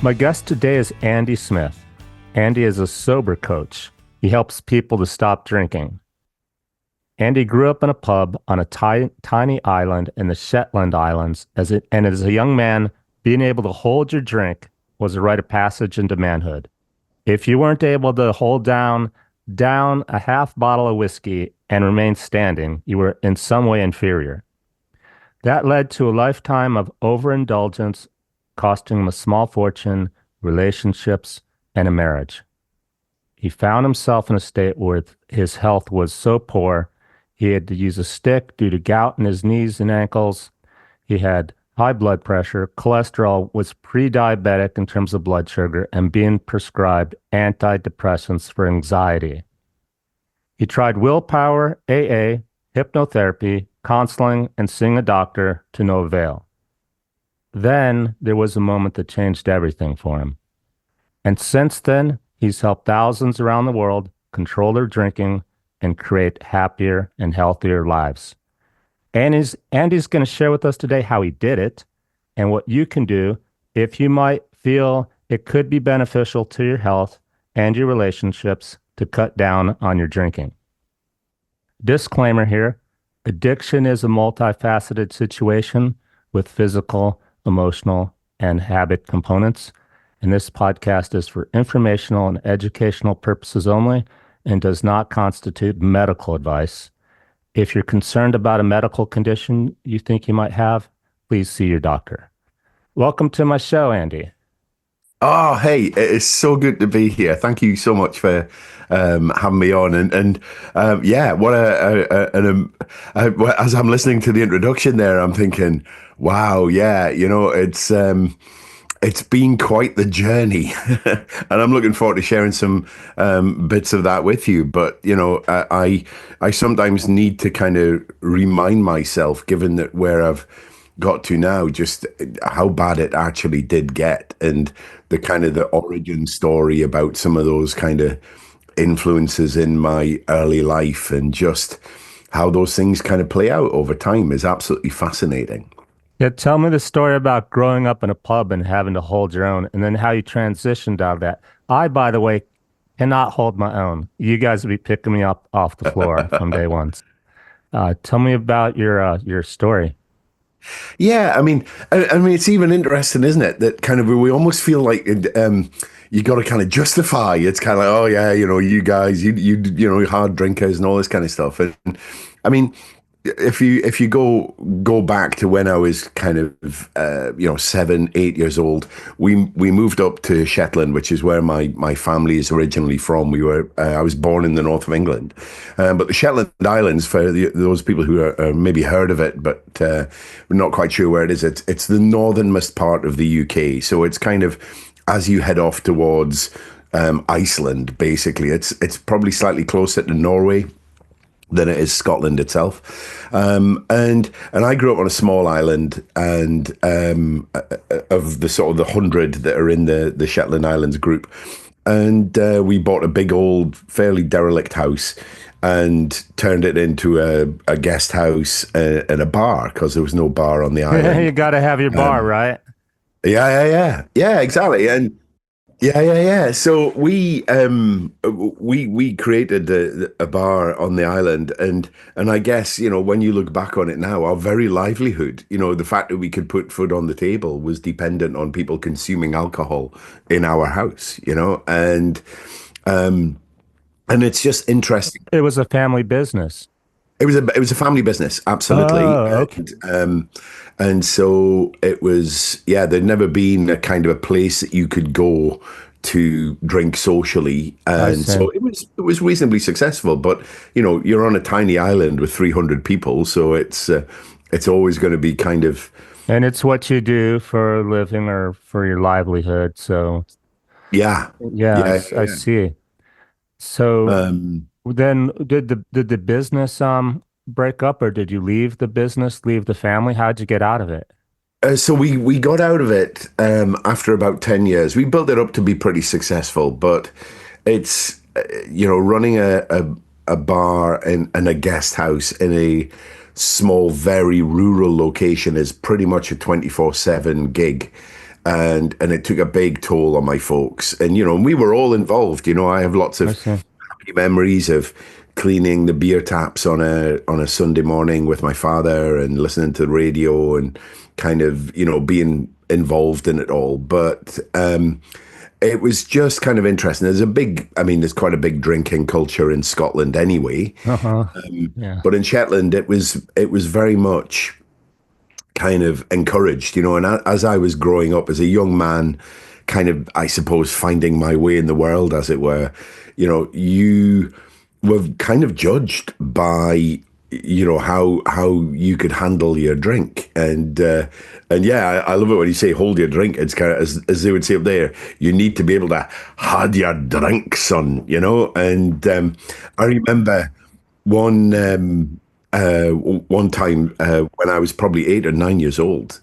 My guest today is Andy Smith. Andy is a sober coach. He helps people to stop drinking. Andy grew up in a pub on a tiny island in the Shetland Islands, and as a young man, being able to hold your drink was a rite of passage into manhood. If you weren't able to hold down a half bottle of whiskey and remain standing, you were in some way inferior. That led to a lifetime of overindulgence, costing him a small fortune, relationships, and a marriage. He found himself in a state where his health was so poor, he had to use a stick due to gout in his knees and ankles. He had high blood pressure, cholesterol, was pre-diabetic in terms of blood sugar, and being prescribed antidepressants for anxiety. He tried willpower, AA, hypnotherapy, counseling, and seeing a doctor to no avail. Then there was a moment that changed everything for him. And since then, he's helped thousands around the world control their drinking and create happier and healthier lives. Andy's going to share with us today how he did it and what you can do if you might feel it could be beneficial to your health and your relationships to cut down on your drinking. Disclaimer here, addiction is a multifaceted situation with physical, emotional, and habit components. And this podcast is for informational and educational purposes only and does not constitute medical advice. If you're concerned about a medical condition you think you might have, please see your doctor. Welcome to my show, Andy. Oh, hey, it is so good to be here. Thank you so much for having me on. Yeah, what as I'm listening to the introduction there, I'm thinking, wow, yeah, it's been quite the journey, and I'm looking forward to sharing some bits of that with you. But I sometimes need to kind of remind myself, given that where I've got to now, just how bad it actually did get, and the origin story about some of those kind of influences in my early life, and just how those things kind of play out over time is absolutely fascinating. Yeah, tell me the story about growing up in a pub and having to hold your own, and then how you transitioned out of that. I, by the way, cannot hold my own. You guys would be picking me up off the floor from day one. Tell me about your story. Yeah, I mean, it's even interesting, isn't it? That kind of we almost feel like you got to kind of justify. It's kind of like, oh yeah, you guys, you hard drinkers and all this kind of stuff. And I mean, if you go back to when I was kind of 7, 8 years old, we moved up to Shetland, which is where my family is originally from. I was born in the north of England, but the Shetland Islands, for those people who are maybe heard of it, but we're not quite sure where it is. It's the northernmost part of the UK, so it's kind of as you head off towards Iceland. Basically, it's probably slightly closer to Norway than it is Scotland itself. And I grew up on a small island, and of the sort of the 100 that are in the Shetland Islands group. And we bought a big old, fairly derelict house and turned it into a guest house and a bar, because there was no bar on the island. You got to have your bar, right? Yeah, exactly. And yeah. So we created a bar on the island, and I guess when you look back on it now, our very livelihood, the fact that we could put food on the table was dependent on people consuming alcohol in our house, and it's just interesting. It was a family business. It was a family business, absolutely. Oh, okay. And so it was, yeah, there'd never been a kind of a place that you could go to drink socially. And so it was reasonably successful. But, you're on a tiny island with 300 people, so it's always going to be kind of. And it's what you do for a living or for your livelihood. So Yeah. I see. So then did the business break up, or did you leave the business, leave the family? How'd you get out of it? So we got out of it after about 10 years. We built it up to be pretty successful, but it's, running a bar and a guest house in a small, very rural location is pretty much a 24/7 gig. and it took a big toll on my folks. And we were all involved. I have lots I of see. happy memories of cleaning the beer taps on a Sunday morning with my father and listening to the radio and kind of being involved in it all. But it was just kind of interesting. There's quite a big drinking culture in Scotland anyway, Uh-huh. Yeah. but in Shetland it was very much kind of encouraged, and as I was growing up as a young man, kind of, I suppose, finding my way in the world, as it were, you were kind of judged by, how you could handle your drink. And yeah, I love it when you say hold your drink. It's kind of, as they would say up there, you need to be able to had your drink, son, And I remember one one time when I was probably 8 or 9 years old,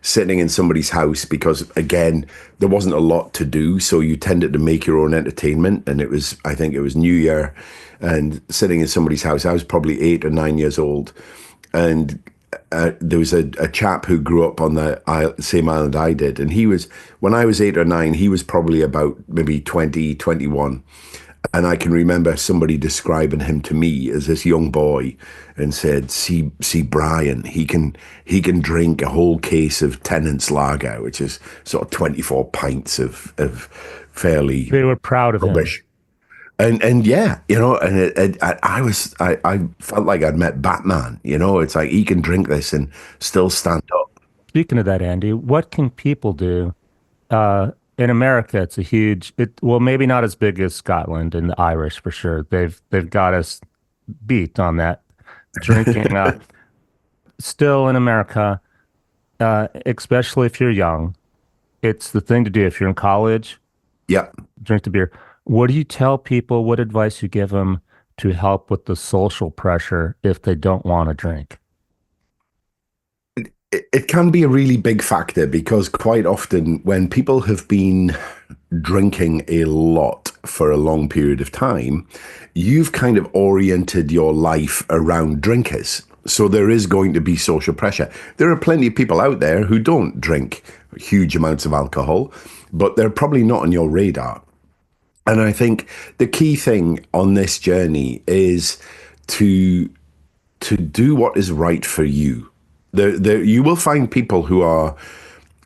sitting in somebody's house because again there wasn't a lot to do, so you tended to make your own entertainment. And I think it was New Year, and sitting in somebody's house. I was probably 8 or 9 years old, and there was a chap who grew up on the same island I did, and when I was 8 or 9, he was probably about maybe 20, 21. And I can remember somebody describing him to me as this young boy and said, see Brian, he can drink a whole case of Tennant's Lager, which is sort of 24 pints of fairly They were proud of him. rubbish. And yeah, and I felt like I'd met Batman. It's like he can drink this and still stand up. Speaking of that, Andy, what can people do? In America, it's a huge, well, maybe not as big as Scotland and the Irish for sure. They've got us beat on that drinking. Still in America, especially if you're young, it's the thing to do. If you're in college, Yeah. drink the beer. What do you tell people? What advice you give them to help with the social pressure if they don't want to drink? It can be a really big factor because quite often when people have been drinking a lot for a long period of time, you've kind of oriented your life around drinkers. So there is going to be social pressure. There are plenty of people out there who don't drink huge amounts of alcohol, but they're probably not on your radar. And I think the key thing on this journey is to to do what is right for you. You will find people who are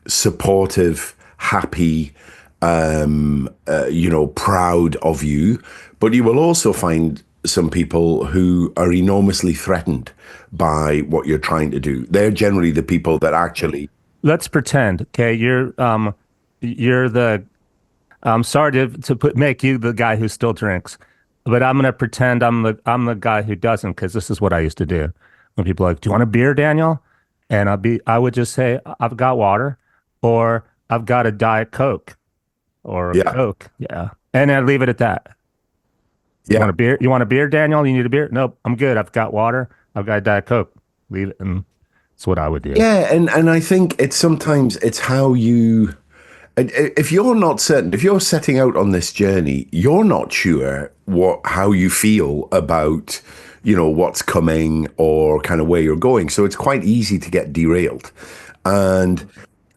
supportive, happy, proud of you, but you will also find some people who are enormously threatened by what you're trying to do. They're generally the people that actually, Let's pretend, okay, you're the I'm sorry to make you the guy who still drinks, but I'm gonna pretend I'm the guy who doesn't because this is what I used to do. When people are like, "Do you want a beer, Daniel?" And I would just say, "I've got water," or "I've got a Diet Coke," or a yeah, Coke, yeah, and I'd leave it at that. You yeah. want a beer? You want a beer, Daniel? You need a beer? Nope, I'm good. I've got water. I've got a Diet Coke. Leave it, and that's what I would do. Yeah, and I think it's how you, if you're not certain, if you're setting out on this journey, you're not sure how you feel about, what's coming or kind of where you're going. So it's quite easy to get derailed. And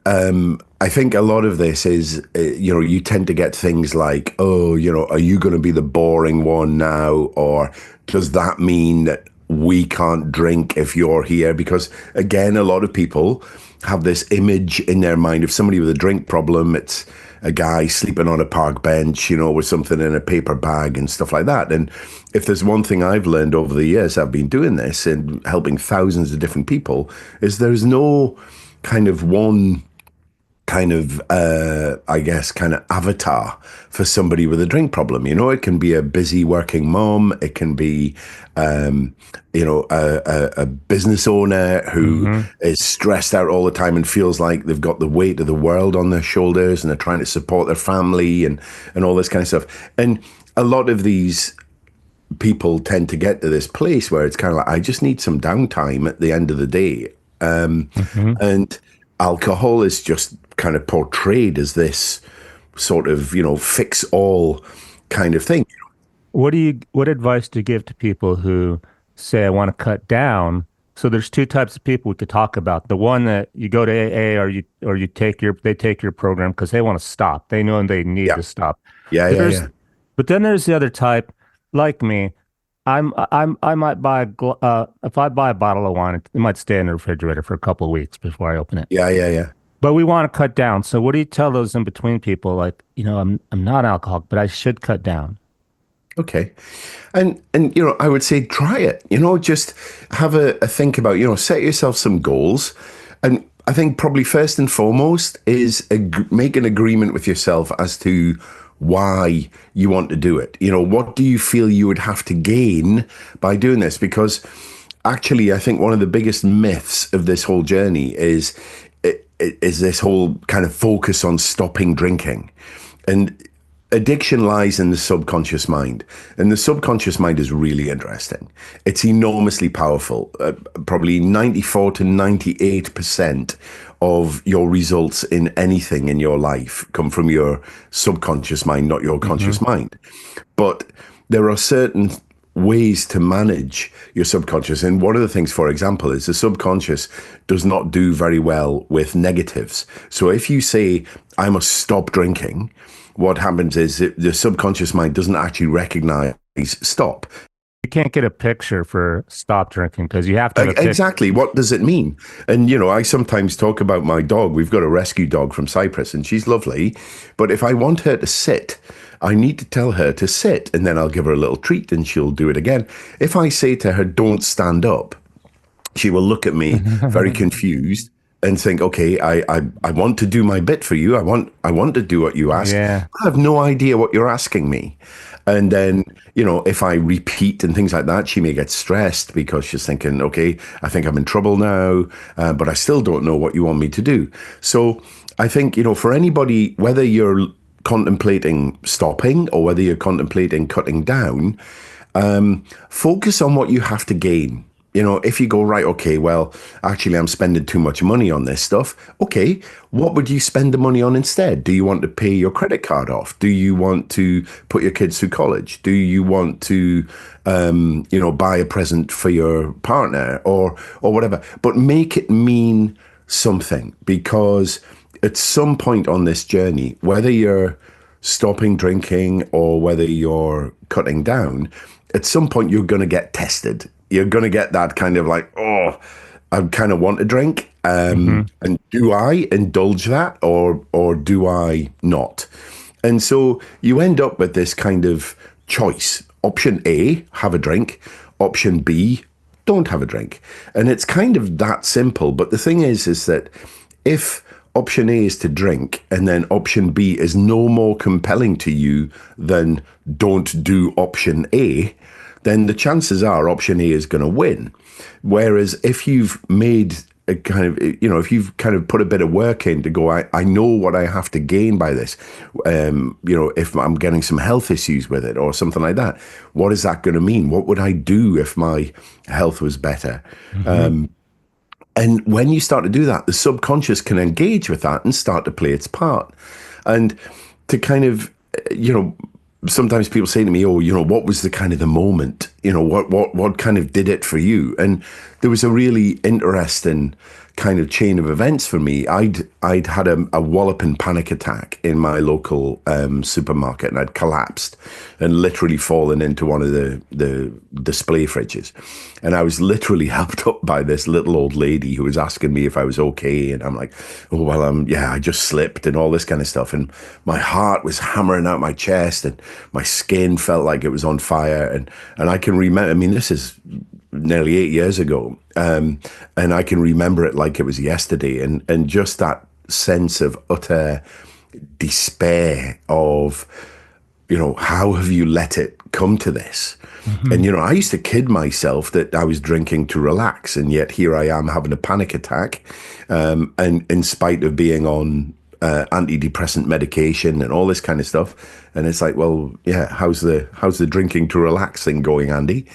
I think a lot of this is, you tend to get things like, oh, are you going to be the boring one now? Or does that mean that we can't drink if you're here? Because again, a lot of people have this image in their mind of somebody with a drink problem. It's a guy sleeping on a park bench, with something in a paper bag and stuff like that. And if there's one thing I've learned over the years I've been doing this and helping thousands of different people, is there's no kind of one kind of I guess kind of avatar for somebody with a drink problem. It can be a busy working mom, it can be a business owner who Hmm. is stressed out all the time and feels like they've got the weight of the world on their shoulders and they're trying to support their family and all this kind of stuff. And a lot of these people tend to get to this place where it's kind of like, I just need some downtime at the end of the day. Hmm. And alcohol is just kind of portrayed as this sort of, fix all kind of thing. What advice do you give to people who say, I want to cut down So there's two types of people we could talk about. The one that you go to AA or you take your they take your program because they want to stop. They know they need Yeah. to stop. Yeah. Yeah. There's Yeah. but then there's the other type, like me. I might buy if I buy a bottle of wine, it might stay in the refrigerator for a couple of weeks before I open it. Yeah. Yeah. Yeah. But we want to cut down. So what do you tell those in between people? Like, I'm not alcoholic, but I should cut down. Okay. And I would say try it. Just have a think about, set yourself some goals. And I think probably first and foremost is make an agreement with yourself as to why you want to do it. What do you feel you would have to gain by doing this? Because actually, I think one of the biggest myths of this whole journey is this whole kind of focus on stopping drinking. And addiction lies in the subconscious mind, and the subconscious mind is really interesting. It's enormously powerful. Probably 94 to 98% of your results in anything in your life come from your subconscious mind, not your conscious Hmm. mind. But there are certain ways to manage your subconscious. And one of the things, for example, is the subconscious does not do very well with negatives. So if you say, I must stop drinking, what happens is that the subconscious mind doesn't actually recognize stop. You can't get a picture for stop drinking because you have to have a picture. Exactly. What does it mean? And, I sometimes talk about my dog. We've got a rescue dog from Cyprus and she's lovely. But if I want her to sit, I need to tell her to sit and then I'll give her a little treat and she'll do it again. If I say to her, don't stand up, she will look at me very confused and think, okay, I want to do my bit for you. I want to do what you ask. Yeah. I have no idea what you're asking me. And then, if I repeat and things like that, she may get stressed because she's thinking, okay, I think I'm in trouble now, but I still don't know what you want me to do. So I think, for anybody, whether you're contemplating stopping or whether you're contemplating cutting down, focus on what you have to gain. If you go, right, okay, well, actually, I'm spending too much money on this stuff. Okay, what would you spend the money on instead? Do you want to pay your credit card off? Do you want to put your kids through college? Do you want to, buy a present for your partner or whatever? But make it mean something, because at some point on this journey, whether you're stopping drinking or whether you're cutting down, at some point you're going to get tested. You're going to get that kind of like, oh, I kind of want a drink. Hmm. And do I indulge that or do I not? And so you end up with this kind of choice. Option A, have a drink. Option B, don't have a drink. And it's kind of that simple. But the thing is that if option A is to drink and then option B is no more compelling to you than don't do option A, then the chances are option A is going to win. Whereas if you've made a kind of, if you've kind of put a bit of work in to go, I know what I have to gain by this. If I'm getting some health issues with it or something like that, what is that going to mean? What would I do if my health was better? Hmm. And when you start to do that, the subconscious can engage with that and start to play its part. And to kind of, sometimes people say to me, oh, what was the kind of the moment? What kind of did it for you? And there was a really interesting kind of chain of events for me. I'd had a walloping panic attack in my local supermarket, and I'd collapsed and literally fallen into one of the display fridges. And I was literally helped up by this little old lady who was asking me if I was okay. And I'm like, oh, well, I just slipped and all this kind of stuff. And my heart was hammering out my chest and my skin felt like it was on fire. And I can remember, I mean, this is nearly 8 years ago. And I can remember it like it was yesterday. And just that sense of utter despair of, how have you let it come to this? Hmm. And, I used to kid myself that I was drinking to relax. And yet here I am having a panic attack. And in spite of being on antidepressant medication and all this kind of stuff. And it's like, well, yeah, how's the drinking to relax thing going, Andy?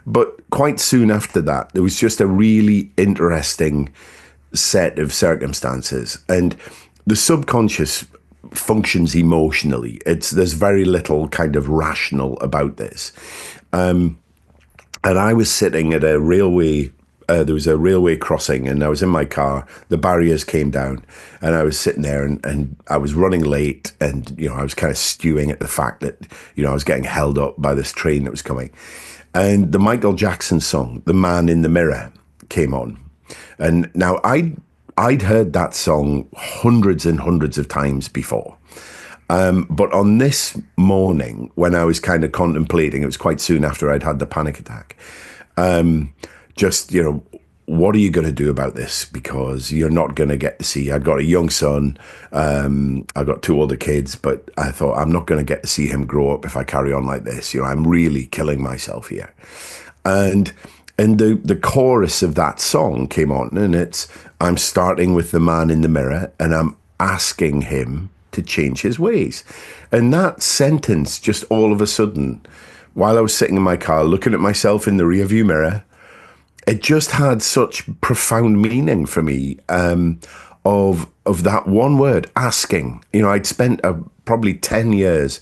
But quite soon after that, there was just a really interesting set of circumstances. And the subconscious functions emotionally. There's very little kind of rational about this. And I was sitting at a railway there was a railway crossing, and I was in my car. The barriers came down, and I was sitting there, and I was running late, and I was kind of stewing at the fact that I was getting held up by this train that was coming, and the Michael Jackson song, "The Man in the Mirror," came on, and now I'd heard that song hundreds and hundreds of times before. But on this morning, when I was kind of contemplating, it was quite soon after I'd had the panic attack. Just, what are you going to do about this? Because you're not going to get to see. I've got a young son. I've got two older kids, but I thought I'm not going to get to see him grow up if I carry on like this. I'm really killing myself here. And the chorus of that song came on, and I'm starting with the man in the mirror, and I'm asking him to change his ways. And that sentence, just all of a sudden, while I was sitting in my car looking at myself in the rearview mirror, it just had such profound meaning for me, of that one word, asking. I'd spent probably 10 years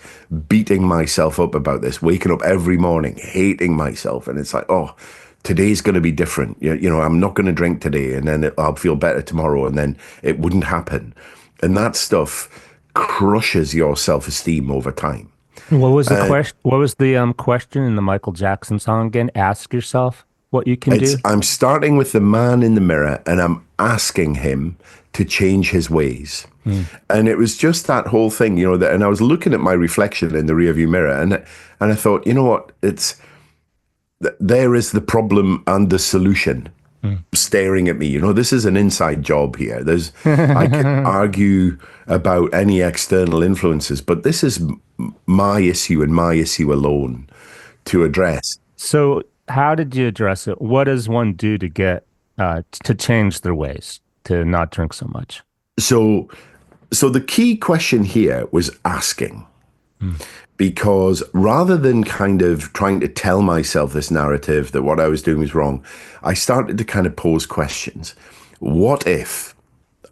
beating myself up about this, waking up every morning, hating myself. And it's like, oh, today's going to be different. I'm not going to drink today, and then I'll feel better tomorrow. And then it wouldn't happen. And that stuff crushes your self-esteem over time. What was the question? What was the question in the Michael Jackson song again? Ask yourself what you can do. I'm starting with the man in the mirror, and I'm asking him to change his ways. And it was just that whole thing, and I was looking at my reflection in the rearview mirror, and I thought, you know what? There is the problem and the solution staring at me. This is an inside job here. I can argue about any external influences, but this is my issue and my issue alone to address. So how did you address it? What does one do to get to change their ways, to not drink so much? So the key question here was asking. Because rather than kind of trying to tell myself this narrative that what I was doing was wrong, I started to kind of pose questions. What if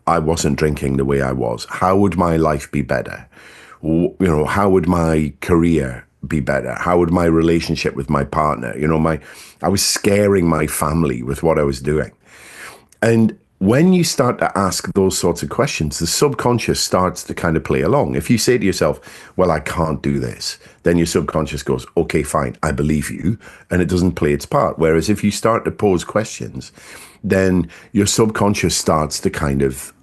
I wasn't drinking the way I was? How would my life be better? How would my career be better? How would my relationship with my partner? I was scaring my family with what I was doing. And when you start to ask those sorts of questions, the subconscious starts to kind of play along. If you say to yourself, well, I can't do this, then your subconscious goes, okay, fine, I believe you, and it doesn't play its part. Whereas if you start to pose questions, then your subconscious starts to kind of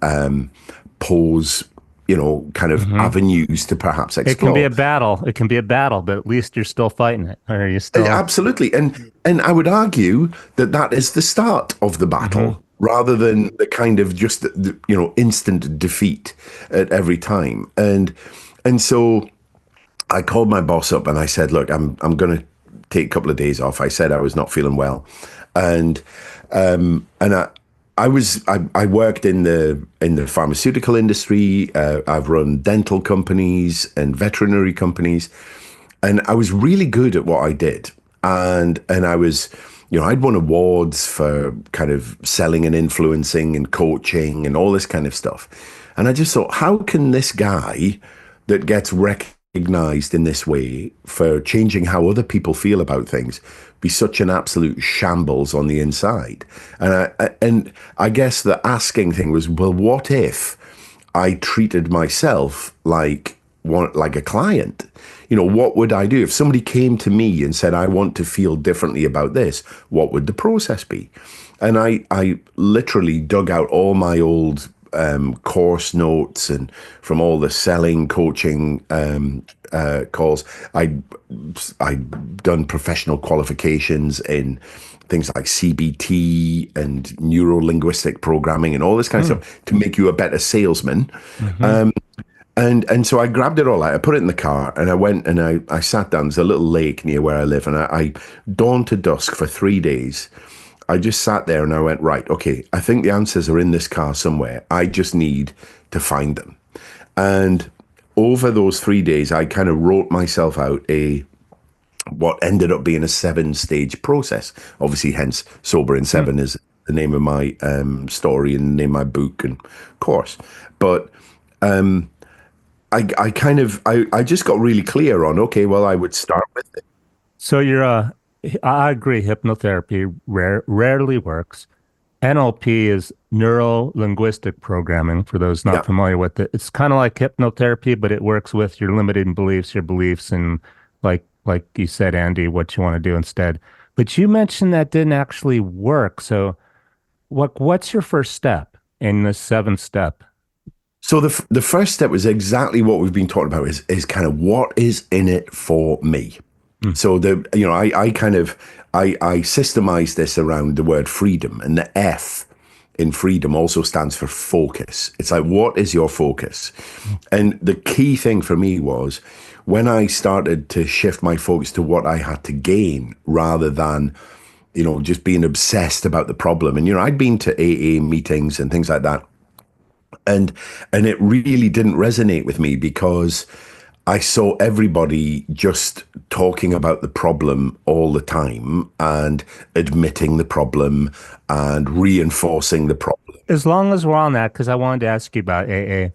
pose, avenues to perhaps explore. It can be a battle. It can be a battle, but at least you're still fighting it. Or you still Absolutely. And I would argue that is the start of the battle. Rather than the kind of just instant defeat at every time. And so I called my boss up and I said, look, I'm going to take a couple of days off. I said I was not feeling well, and I worked in the pharmaceutical industry. I've run dental companies and veterinary companies, and I was really good at what I did, and I was. I'd won awards for kind of selling and influencing and coaching and all this kind of stuff. And I just thought, how can this guy that gets recognized in this way for changing how other people feel about things be such an absolute shambles on the inside? And I guess the asking thing was, well, what if I treated myself like a client? What would I do if somebody came to me and said, I want to feel differently about this? What would the process be? And I literally dug out all my old course notes and from all the selling coaching calls. I'd done professional qualifications in things like CBT and neuro-linguistic programming and all this kind of stuff to make you a better salesman. And so I grabbed it all out. I put it in the car and I went and I sat down. There's a little lake near where I live. And I dawn to dusk for 3 days. I just sat there and I went, right, okay, I think the answers are in this car somewhere. I just need to find them. And over those 3 days, I kind of wrote myself out what ended up being a 7-stage process. Obviously, hence Sober in 7 is the name of my story and the name of my book and course. But I just got really clear on, okay, well, I would start with it. So I agree. Hypnotherapy rarely works. NLP is neuro linguistic programming for those not Yeah. familiar with it. It's kind of like hypnotherapy, but it works with your limiting beliefs, your beliefs, and like you said, Andy, what you want to do instead. But you mentioned that didn't actually work. So what's your first step in the seventh step? So the first step was exactly what we've been talking about is kind of what is in it for me. Mm. So I kind of I systemize this around the word freedom, and the F in freedom also stands for focus. It's like, what is your focus? And the key thing for me was when I started to shift my focus to what I had to gain rather than just being obsessed about the problem. And I'd been to AA meetings and things like that, and it really didn't resonate with me because I saw everybody just talking about the problem all the time and admitting the problem and reinforcing the problem. As long as we're on that, because I wanted to ask you about AA.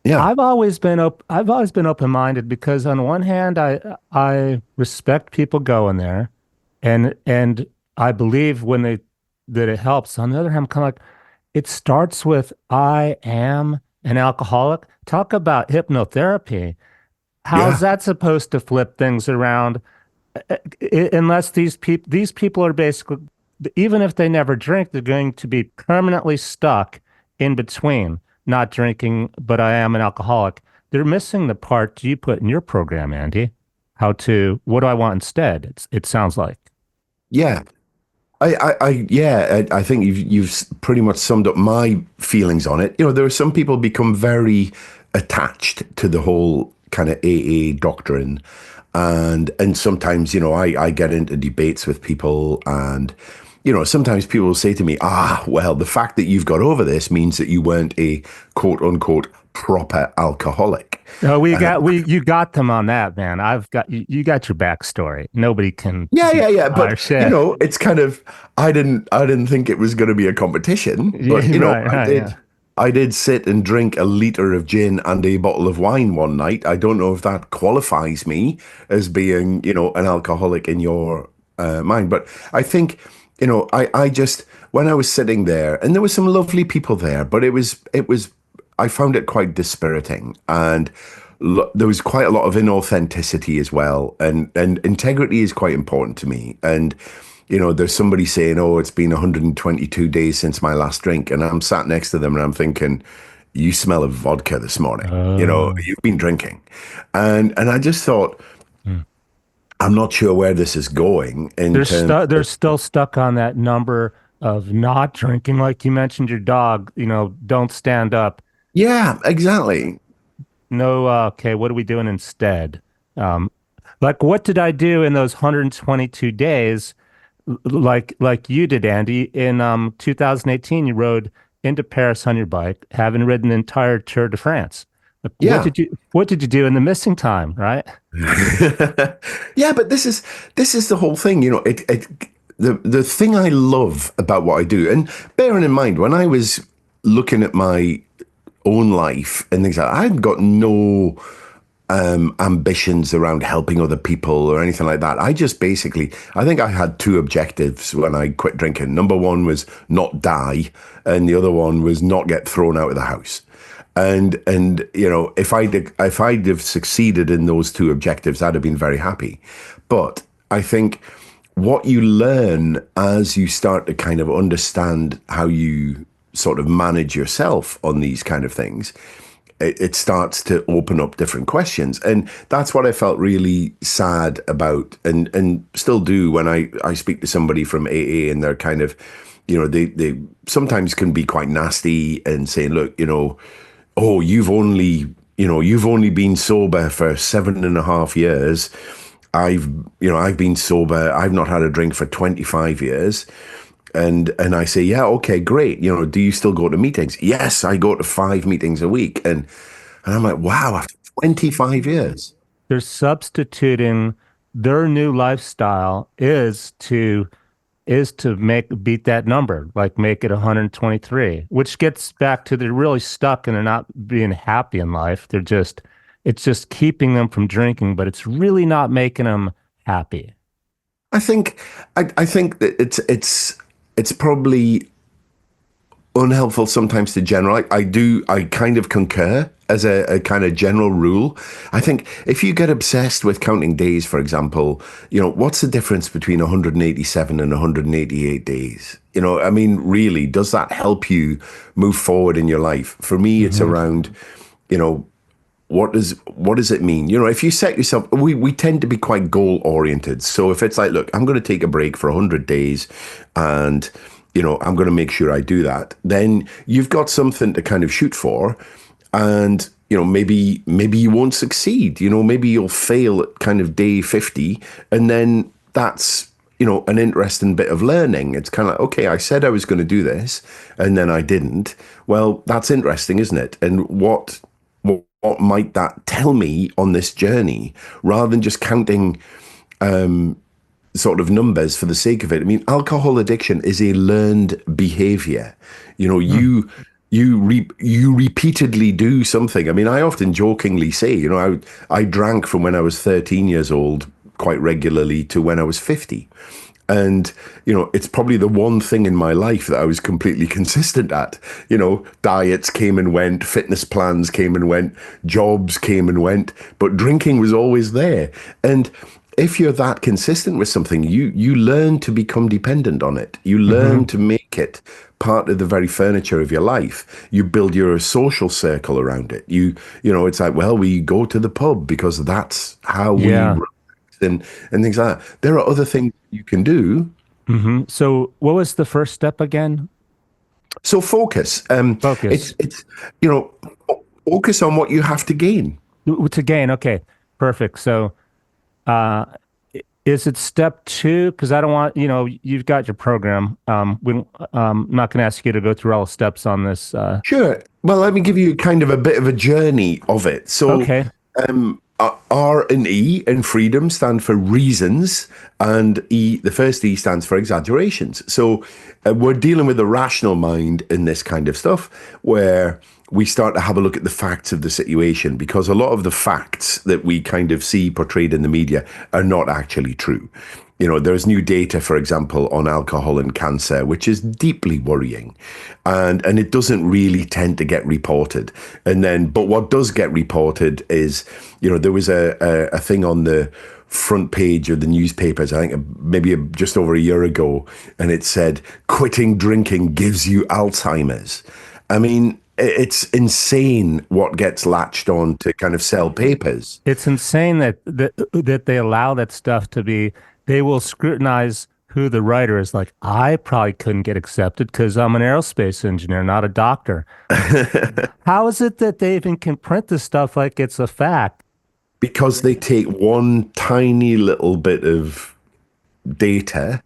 Yeah, I've always been open-minded because on one hand I respect people going there and I believe when they that it helps. On the other hand, I'm kind of like it starts with I am an alcoholic. Talk about hypnotherapy. How's yeah, that supposed to flip things around? Unless these people are basically, even if they never drink, they're going to be permanently stuck in between not drinking, but I am an alcoholic. They're missing the part you put in your program, Andy. What do I want instead? It sounds like. yeah. I think you've pretty much summed up my feelings on it. There are some people become very attached to the whole kind of AA doctrine, and sometimes I get into debates with people, and sometimes people will say to me, well, the fact that you've got over this means that you weren't a quote unquote proper alcoholic. No, you got them on that, man. You got your backstory. Nobody can Yeah, beat yeah, yeah. our But shit. it's kind of I didn't think it was going to be a competition, but Yeah, right, I right, did yeah. I did sit and drink a liter of gin and a bottle of wine one night. I don't know if that qualifies me as being, an alcoholic in your mind, but I think, I just when I was sitting there, and there were some lovely people there, but it was I found it quite dispiriting, and there was quite a lot of inauthenticity as well, and integrity is quite important to me. And there's somebody saying, "Oh, it's been 122 days since my last drink," and I'm sat next to them, and I'm thinking, "You smell of vodka this morning. Oh. You've been drinking," and I just thought, Hmm. I'm not sure where this is going in terms They're of, still stuck on that number of not drinking. Like you mentioned your dog, don't stand up. yeah, exactly. No, okay, what are we doing instead? Um, like what did I do in those 122 days? Like you did, Andy, in 2018, you rode into Paris on your bike, having ridden the entire Tour de France. Like, Yeah. what did you do in the missing time, right? Yeah, but this is the whole thing, the thing I love about what I do, and bearing in mind when I was looking at my own life and things like that, I've got no ambitions around helping other people or anything like that. I think I had two objectives when I quit drinking. Number one was not die, and the other one was not get thrown out of the house. And if I'd have succeeded in those two objectives, I'd have been very happy. But I think what you learn as you start to kind of understand how you sort of manage yourself on these kind of things, it starts to open up different questions. And that's what I felt really sad about, and still do when I speak to somebody from AA, and they're kind of, they sometimes can be quite nasty and saying, look, oh, you've only been sober for 7.5 years. I've been sober. I've not had a drink for 25 years. And I say, yeah, okay, great. Do you still go to meetings? Yes, I go to 5 meetings a week. And I'm like, wow, after 25 years. They're substituting their new lifestyle is to make beat that number, like make it 123, which gets back to they're really stuck and they're not being happy in life. It's just keeping them from drinking, but it's really not making them happy. I think that it's probably unhelpful sometimes to generalize. I kind of concur as a kind of general rule. I think if you get obsessed with counting days, for example, what's the difference between 187 and 188 days? I mean, really, does that help you move forward in your life? For me, it's Hmm. around, you know, what does it mean? If you set yourself, we tend to be quite goal oriented. So if it's like, look, I'm going to take a break for 100 days and I'm going to make sure I do that, then you've got something to kind of shoot for. And maybe you won't succeed. Maybe you'll fail at kind of day 50, and then that's an interesting bit of learning. It's kind of like, okay, I said I was going to do this and then I didn't. Well, that's interesting, isn't it? And what might that tell me on this journey, rather than just counting sort of numbers for the sake of it? I mean, alcohol addiction is a learned behavior. You know, Hmm. you repeatedly do something. I mean, I often jokingly say, I drank from when I was 13 years old quite regularly to when I was 50. And, it's probably the one thing in my life that I was completely consistent at. Diets came and went, fitness plans came and went, jobs came and went, but drinking was always there. And if you're that consistent with something, you learn to become dependent on it. You learn Hmm. to make it part of the very furniture of your life. You build your social circle around it. It's like, well, we go to the pub because that's how we Yeah. relax and things like that. There are other things you can do. So what was the first step again? So focus. Focus. It's you know focus on what you have to gain. To gain. Okay. Perfect. So uh is it step two? Because I don't want, you've got your program. I'm not going to ask you to go through all the steps on this. Sure. Well, let me give you kind of a bit of a journey of it. So, Okay. R and E in freedom stand for reasons, and E, the first E stands for exaggerations. So, we're dealing with the rational mind in this kind of stuff, where we start to have a look at the facts of the situation, because a lot of the facts that we kind of see portrayed in the media are not actually true. There's new data, for example, on alcohol and cancer, which is deeply worrying, and it doesn't really tend to get reported. But what does get reported is, there was a thing on the front page of the newspapers, I think maybe just over a year ago, and it said, "Quitting drinking gives you Alzheimer's." I mean, it's insane what gets latched on to kind of sell papers. It's insane that they allow that stuff to be, they will scrutinize who the writer is. Like, I probably couldn't get accepted because I'm an aerospace engineer, not a doctor. How is it that they even can print this stuff like it's a fact? Because they take one tiny little bit of data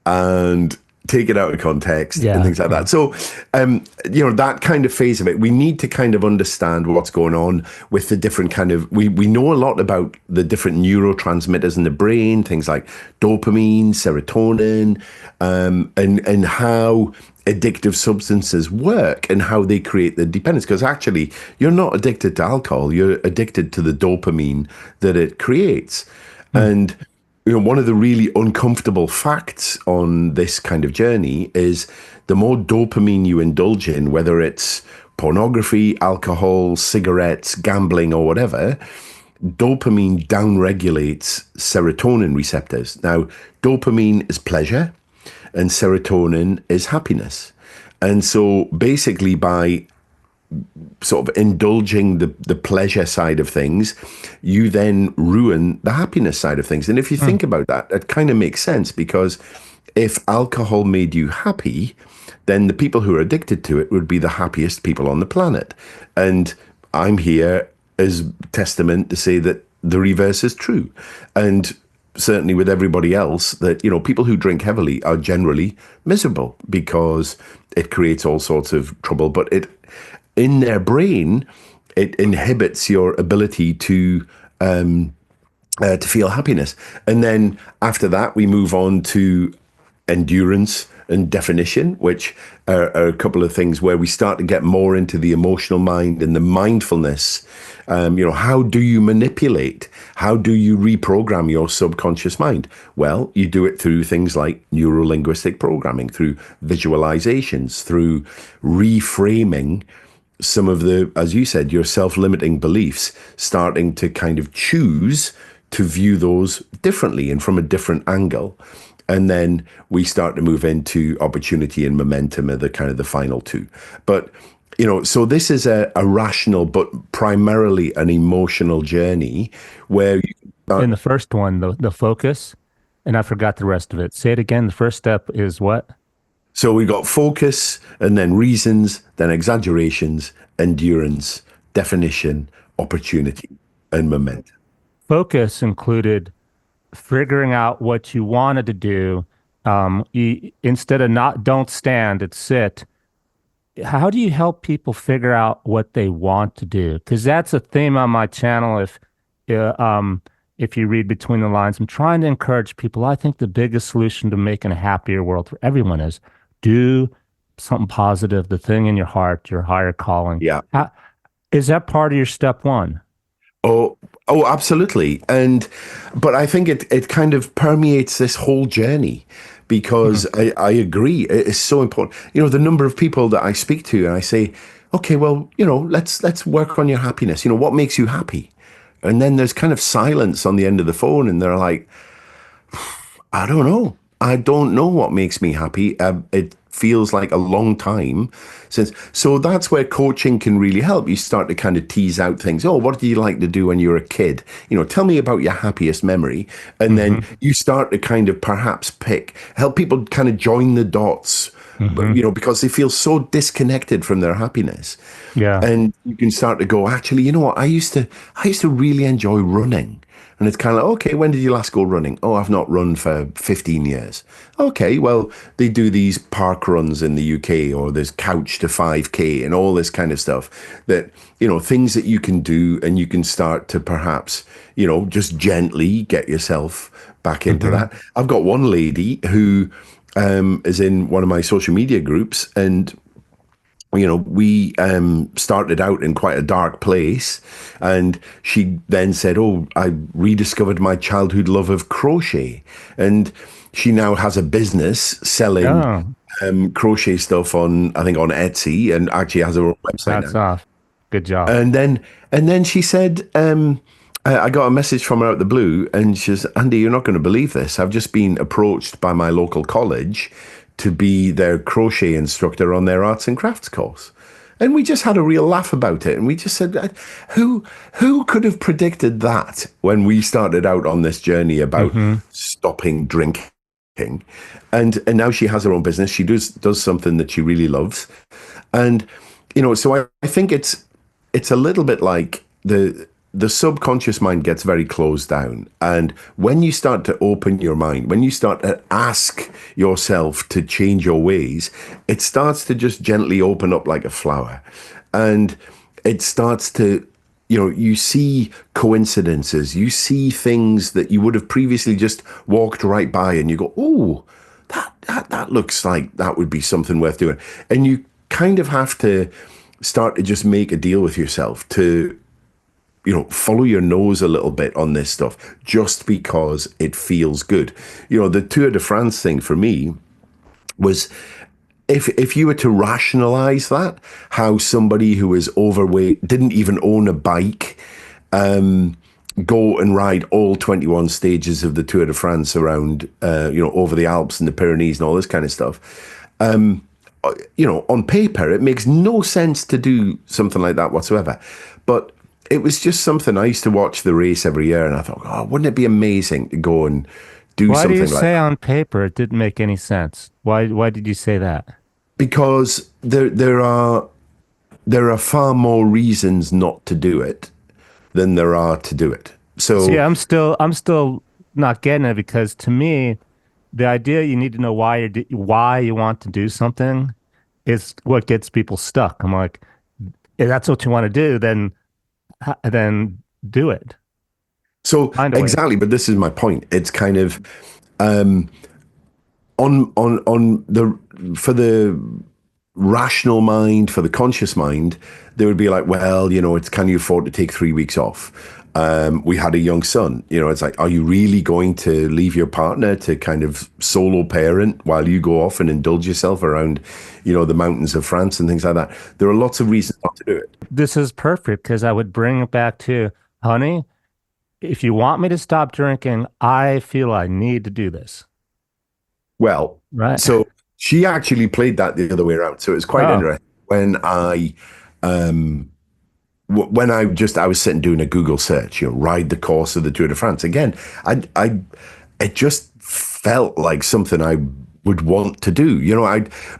and take it out of context and Yeah, things like yeah. that. So, that kind of phase of it, we need to kind of understand what's going on with the different kind of, we know a lot about the different neurotransmitters in the brain, things like dopamine, serotonin, and how addictive substances work and how they create the dependence. Because actually, you're not addicted to alcohol, you're addicted to the dopamine that it creates. Hmm. And one of the really uncomfortable facts on this kind of journey is the more dopamine you indulge in, whether it's pornography, alcohol, cigarettes, gambling, or whatever, dopamine downregulates serotonin receptors. Now, dopamine is pleasure and serotonin is happiness. And so basically, by sort of indulging the pleasure side of things, you then ruin the happiness side of things. And if you Hmm. think about that, it kind of makes sense, because if alcohol made you happy, then the people who are addicted to it would be the happiest people on the planet. And I'm here as testament to say that the reverse is true. And certainly with everybody else, that, people who drink heavily are generally miserable because it creates all sorts of trouble. But in their brain, it inhibits your ability to feel happiness. And then after that, we move on to endurance and definition, which are a couple of things where we start to get more into the emotional mind and the mindfulness. How do you manipulate? How do you reprogram your subconscious mind? Well, you do it through things like neuro-linguistic programming, through visualizations, through reframing some of the, as you said, your self-limiting beliefs, starting to kind of choose to view those differently and from a different angle. And then we start to move into opportunity and momentum are the kind of the final two. But, so this is a rational, but primarily an emotional journey where you In start. the first one, the focus, and I forgot the rest of it. Say it again. The first step is what? So we got focus and then reasons, then exaggerations, endurance, definition, opportunity, and momentum. Focus included figuring out what you wanted to do. Instead of not don't stand, it's sit. How do you help people figure out what they want to do? Because that's a theme on my channel. Uh, um, if you read between the lines, I'm trying to encourage people. I think the biggest solution to making a happier world for everyone is do something positive, the thing in your heart, your higher calling. Yeah. Is that part of your step one? Oh, absolutely. But I think it kind of permeates this whole journey Hmm. because I agree. It is so important. The number of people that I speak to and I say, okay, well, let's work on your happiness. What makes you happy? And then there's kind of silence on the end of the phone and they're like, I don't know. I don't know what makes me happy. It feels like a long time since. So that's where coaching can really help. You start to kind of tease out things. Oh, what did you like to do when you were a kid? Tell me about your happiest memory. And then Hmm. you start to kind of perhaps help people kind of join the dots, but, Hmm. because they feel so disconnected from their happiness. Yeah. And you can start to go, actually, you know what? I used to really enjoy running. And it's kind of like, okay, when did you last go running? Oh, I've not run for 15 years. Okay, well, they do these park runs in the UK or there's couch to 5K and all this kind of stuff that, things that you can do and you can start to perhaps, just gently get yourself back into Hmm. that. I've got one lady who is in one of my social media groups and we started out in quite a dark place. And she then said, oh, I rediscovered my childhood love of crochet. And she now has a business selling Oh, crochet stuff I think, on Etsy and actually has her own website hats now. off. Good job. And then she said, I got a message from her out of the blue, and she says, Andy, you're not going to believe this. I've just been approached by my local college to be their crochet instructor on their arts and crafts course. And we just had a real laugh about it. And we just said, who could have predicted that when we started out on this journey about Hmm. stopping drinking? And now she has her own business. She does something that she really loves. And so I think it's a little bit like the subconscious mind gets very closed down. And when you start to open your mind, when you start to ask yourself to change your ways, it starts to just gently open up like a flower. And it starts to, you see coincidences, you see things that you would have previously just walked right by and you go, oh, that looks like that would be something worth doing. And you kind of have to start to just make a deal with yourself to, follow your nose a little bit on this stuff just because it feels good. The Tour de France thing for me was, if you were to rationalize that, how somebody who is overweight, didn't even own a bike, go and ride all 21 stages of the Tour de France around, over the Alps and the Pyrenees and all this kind of stuff. On paper, it makes no sense to do something like that whatsoever. But it was just something. I used to watch the race every year and I thought, oh, wouldn't it be amazing to go and do Why do you something like say that? on paper it didn't make any sense? Why did you say that? Because there are far more reasons not to do it than there are to do it. See, So I'm still not getting it because to me, the idea you need to know why you want to do something is what gets people stuck. I'm like, if that's what you want to do, then do it. so Find a way. exactly, but this is my point. It's kind of on the for the rational mind, for the conscious mind, they would be like, well, it's can you afford to take 3 weeks off? We had a young son. It's like, are you really going to leave your partner to kind of solo parent while you go off and indulge yourself around, the mountains of France and things like that? There are lots of reasons not to do it. This is perfect because I would bring it back to, honey, if you want me to stop drinking, I feel I need to do this. Well, Right. so she actually played that the other way around. So it was quite Oh, interesting um, when I was sitting doing a Google search, ride the course of the Tour de France. Again, it just felt like something I would want to do.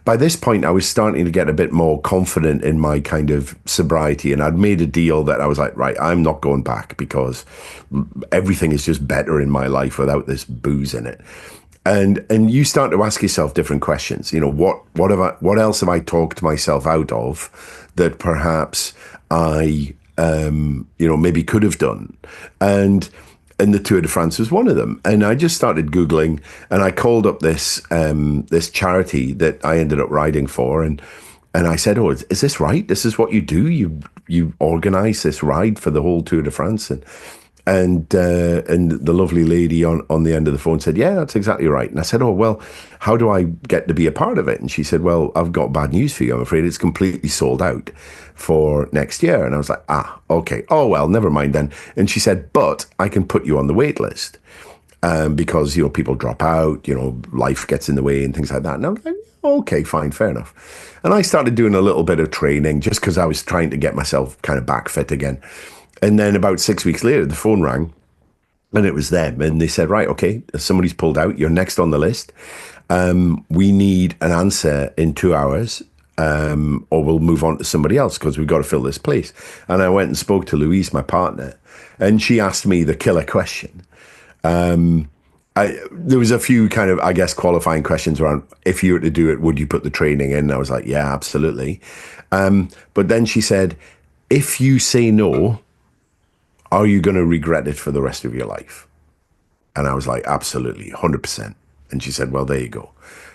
By this point, I was starting to get a bit more confident in my kind of sobriety, and I'd made a deal that I was like, right, I'm not going back because everything is just better in my life without this booze in it. And you start to ask yourself different questions. What else have I talked myself out of that perhaps I maybe could have done? And the Tour de France was one of them. And I just started Googling, and I called up this charity that I ended up riding for, and I said, "Oh, is this right? This is what you do? You organize this ride for the whole Tour de France?" And the lovely lady on the end of the phone said, "Yeah, that's exactly right." And I said, "Oh, well, how do I get to be a part of it?" And she said, "Well, I've got bad news for you. I'm afraid it's completely sold out for next year." And I was like, okay. Oh, well, never mind then. And she said, "But I can put you on the wait list because, people drop out, life gets in the way and things like that." And I was like, "Okay, fine, fair enough." And I started doing a little bit of training just because I was trying to get myself kind of back fit again. And then about 6 weeks later, the phone rang and it was them. And they said, right, okay, somebody's pulled out. You're next on the list. We need an answer in 2 hours or we'll move on to somebody else because we've got to fill this place. And I went and spoke to Louise, my partner, and she asked me the killer question. There was a few kind of, I guess, qualifying questions around if you were to do it, would you put the training in? And I was like, yeah, absolutely. But then she said, if you say no, are you going to regret it for the rest of your life? And I was like, absolutely, 100%. And she said, well, there you go.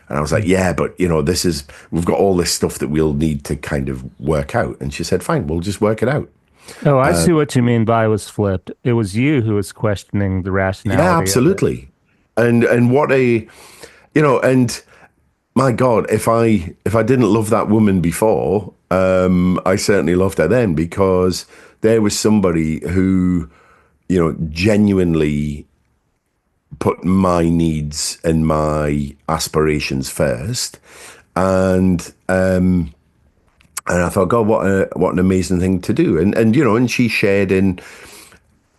And I was like, yeah, but we've got all this stuff that we'll need to kind of work out. And she said, fine, we'll just work it out. oh, I see what you mean by was flipped. It was you who was questioning the Yeah, rationality of it. absolutely. And what and my God, if I didn't love that woman before, I certainly loved her then because there was somebody who, genuinely put my needs and my aspirations first, and I thought, God, what an amazing thing to do, and she shared in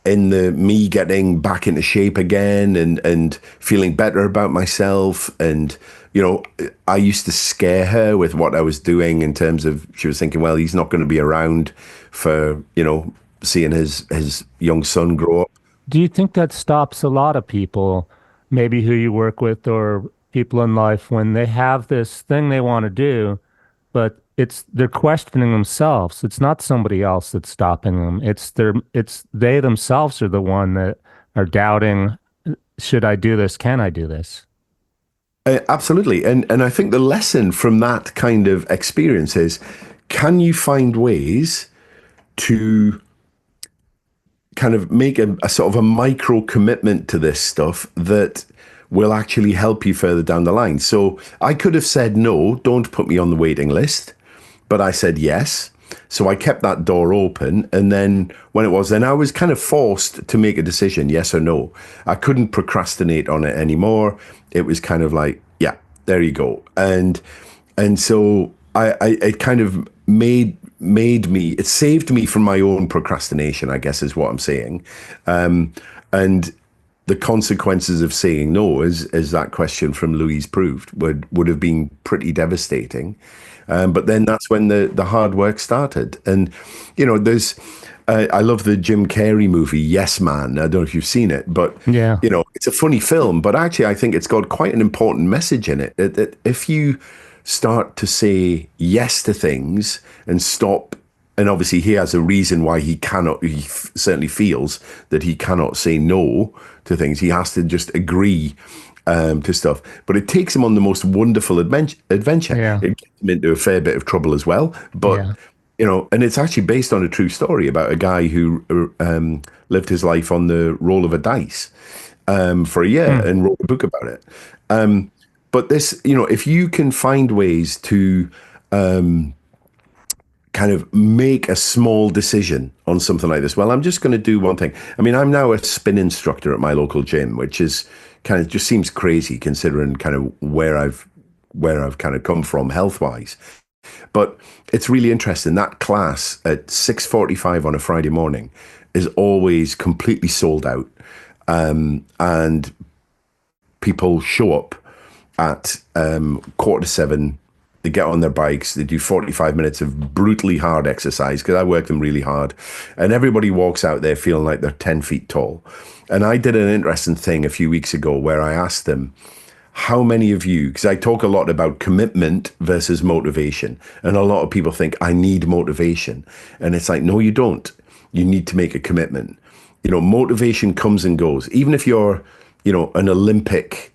the me getting back into shape again and feeling better about myself. And, I used to scare her with what I was doing in terms of, she was thinking, well, he's not going to be around for, seeing his young son grow up. Do you think that stops a lot of people, maybe who you work with or people in life, when they have this thing they want to do, but they're questioning themselves. It's not somebody else that's stopping them. It's they themselves are the one that are doubting, should I do this? Can I do this? Absolutely. And I think the lesson from that kind of experience is, can you find ways to kind of make a sort of a micro commitment to this stuff that will actually help you further down the line? So I could have said, no, don't put me on the waiting list. But I said yes. So I kept that door open. And then then I was kind of forced to make a decision, yes or no. I couldn't procrastinate on it anymore. It was kind of like, yeah, there you go. And so it kind of it saved me from my own procrastination, I guess is what I'm saying. And the consequences of saying no, as that question from Louise proved, would have been pretty devastating. But then that's when the hard work started. And, there's, I love the Jim Carrey movie, Yes Man. I don't know if you've seen it, but, Yeah. it's a funny film, but actually I think it's got quite an important message in it. That if you start to say yes to things and stop, and obviously he has a reason why he cannot, certainly feels that he cannot say no to things. He has to just agree to stuff. But it takes him on the most wonderful adventure. Yeah. It gets him into a fair bit of trouble as well. But, Yeah. and it's actually based on a true story about a guy who lived his life on the roll of a dice for a year Hmm. and wrote a book about it. Um, but this, if you can find ways to kind of make a small decision on something like this. Well, I'm just going to do one thing. I mean, I'm now a spin instructor at my local gym, which is kind of just seems crazy considering kind of where I've kind of come from health wise. But it's really interesting. That class at 6:45 on a Friday morning is always completely sold out, and people show up at 6:45. They get on their bikes. They do 45 minutes of brutally hard exercise because I work them really hard. And everybody walks out there feeling like they're 10 feet tall. And I did an interesting thing a few weeks ago where I asked them, how many of you, because I talk a lot about commitment versus motivation. And a lot of people think I need motivation. And it's like, no, you don't. You need to make a commitment. Motivation comes and goes. Even if you're, an Olympic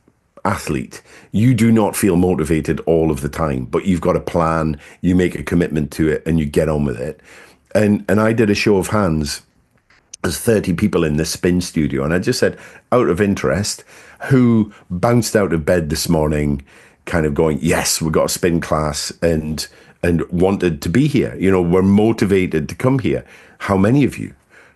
athlete, you do not feel motivated all of the time, but you've got a plan, you make a commitment to it, and you get on with it. And I did a show of hands. There's 30 people in this spin studio, and I just said, out of interest, who bounced out of bed this morning, kind of going, yes, we've got a spin class, and wanted to be here. We're motivated to come here. How many of you?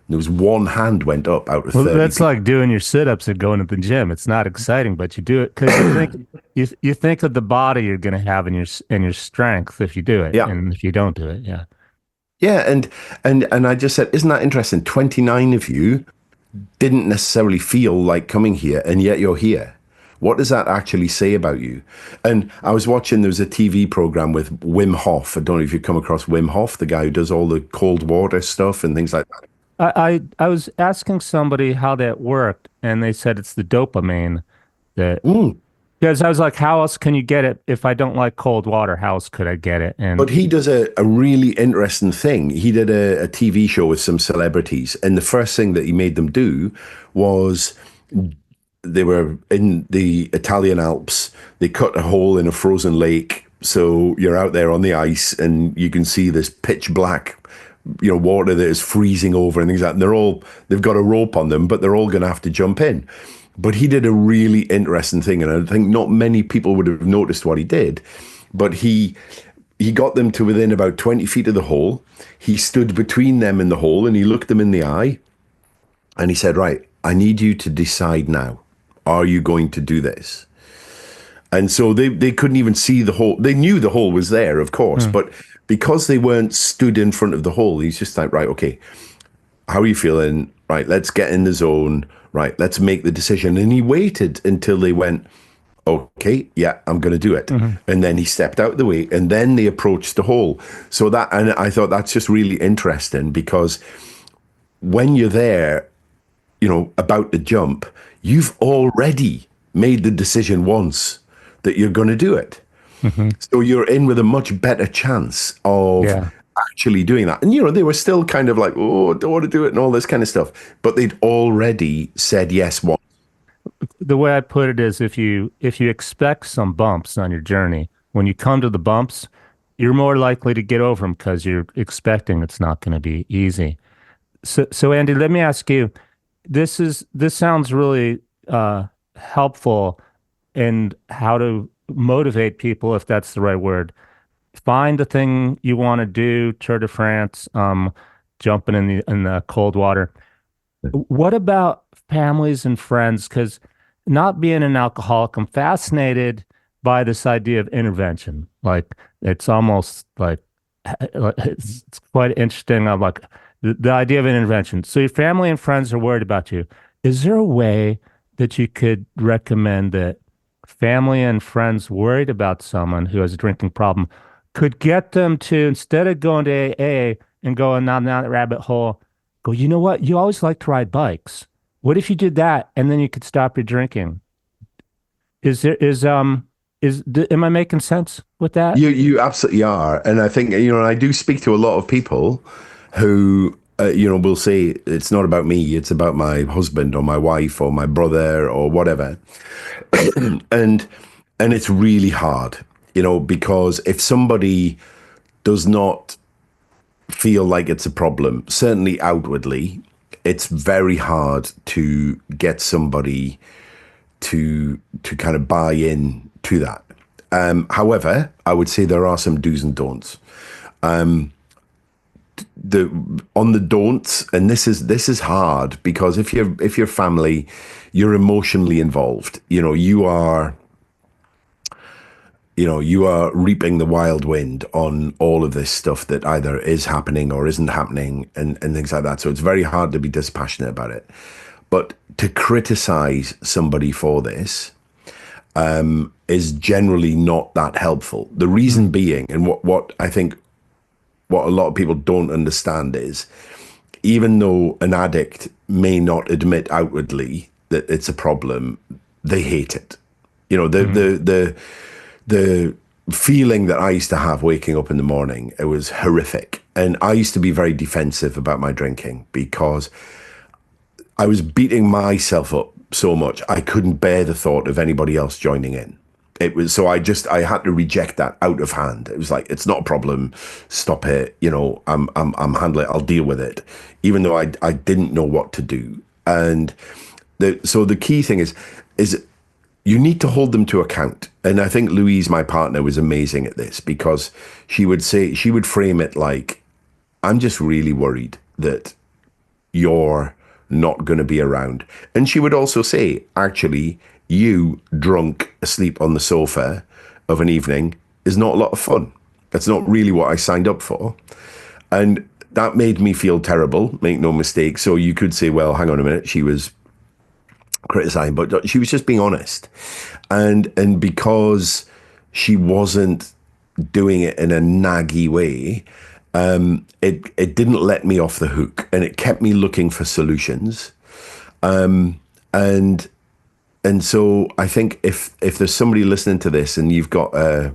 There was one hand went up out of Well, 30 that's people. like doing your sit-ups and going to the gym. It's not exciting, but you do it because you think of the body you're going to have in your strength if you do it, Yeah. and if you don't do it, yeah. Yeah, and I just said, isn't that interesting? 29 of you didn't necessarily feel like coming here, and yet you're here. What does that actually say about you? And I was watching, there was a TV program with Wim Hof. I don't know if you've come across Wim Hof, the guy who does all the cold water stuff and things like that. I was asking somebody how that worked, and they said it's the dopamine that Mm. because I was like, how else can you get it if I don't like cold water? How else could I get it? But And he does a really interesting thing. He did a TV show with some celebrities, and the first thing that he made them do was they were in the Italian Alps. They cut a hole in a frozen lake. So you're out there on the ice and you can see this pitch black, water that is freezing over and things like that. And they've got a rope on them, but they're all going to have to jump in. But he did a really interesting thing. And I think not many people would have noticed what he did, but he got them to within about 20 feet of the hole. He stood between them and the hole and he looked them in the eye and he said, right, I need you to decide now. Are you going to do this? And so they couldn't even see the hole. They knew the hole was there, of course, hmm, but because they weren't stood in front of the hole, he's just like, right, okay, how are you feeling? Right, let's get in the zone. Right, let's make the decision. And he waited until they went, okay, yeah, I'm going to do it. hmm. And then he stepped out of the way and then they approached the hole. And I thought that's just really interesting because when you're there, about to jump, you've already made the decision once that you're going to do it. Hmm. So you're in with a much better chance of Yeah. actually doing that. And, they were still kind of like, oh, don't want to do it and all this kind of stuff. But they'd already said yes once. The way I put it is if you expect some bumps on your journey, when you come to the bumps, you're more likely to get over them because you're expecting it's not going to be easy. So Andy, let me ask you, this sounds really helpful in how to motivate people, if that's the right word. Find the thing you want to do, Tour de France, jumping in the cold water. What about families and friends? Because not being an alcoholic, I'm fascinated by this idea of intervention. Like it's almost like it's quite interesting. I'm like the idea of an intervention. So your family and friends are worried about you. Is there a way that you could recommend that family and friends worried about someone who has a drinking problem could get them to, instead of going to AA and going down that rabbit hole, go, you know what? You always like to ride bikes. What if you did that and then you could stop your drinking? Is there am I making sense with that? You absolutely are. And I think, I do speak to a lot of people who we'll say it's not about me, it's about my husband or my wife or my brother or whatever. And it's really hard, because if somebody does not feel like it's a problem, certainly outwardly, it's very hard to get somebody to kind of buy in to that. However, I would say there are some do's and don'ts. The On the don'ts, and this is hard because if you're family, you're emotionally involved. You are reaping the wild wind on all of this stuff that either is happening or isn't happening, and things like that. So it's very hard to be dispassionate about it. But to criticize somebody for this is generally not that helpful. The reason being, and what I think what a lot of people don't understand is, even though an addict may not admit outwardly that it's a problem, they hate it. The feeling that I used to have waking up in the morning, it was horrific. And I used to be very defensive about my drinking because I was beating myself up so much. I couldn't bear the thought of anybody else joining in. It was so I had to reject that out of hand. It was like, it's not a problem. Stop it. I'm handling it. I'll deal with it, even though I didn't know what to do. And so the key thing is you need to hold them to account. And I think Louise, my partner, was amazing at this because she would frame it like, I'm just really worried that you're not going to be around. And she would also say, actually, you drunk asleep on the sofa of an evening is not a lot of fun. That's not really what I signed up for. And that made me feel terrible, make no mistake. So you could say, well, hang on a minute, she was criticizing, but she was just being honest. And because she wasn't doing it in a naggy way, it didn't let me off the hook, and it kept me looking for solutions. And so I think if there's somebody listening to this and you've got a,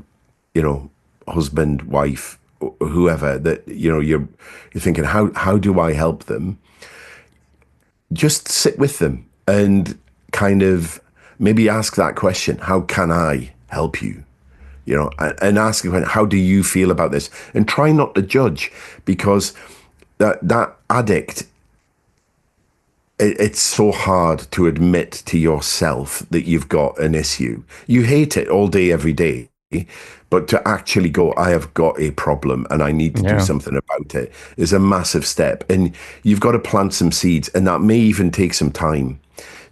husband, wife, whoever, that you're thinking, how do I help them? Just sit with them and kind of maybe ask that question: how can I help you? And ask them, how do you feel about this? And try not to judge, because that addict, it's so hard to admit to yourself that you've got an issue. You hate it all day, every day. But to actually go, I have got a problem and I need to do Yeah. something about it, is a massive step. And you've got to plant some seeds, and that may even take some time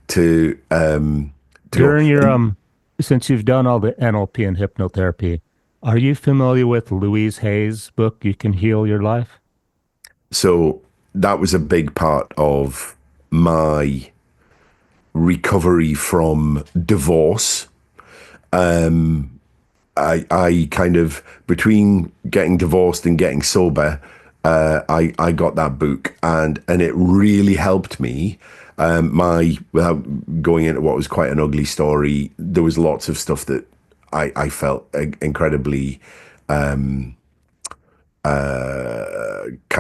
to go. During your since you've done all the NLP and hypnotherapy, are you familiar with Louise Hay's book, You Can Heal Your Life? So that was a big part of my recovery from divorce. I kind of, between getting divorced and getting sober, I got that book, and it really helped me. Without going into what was quite an ugly story, there was lots of stuff that I felt incredibly kind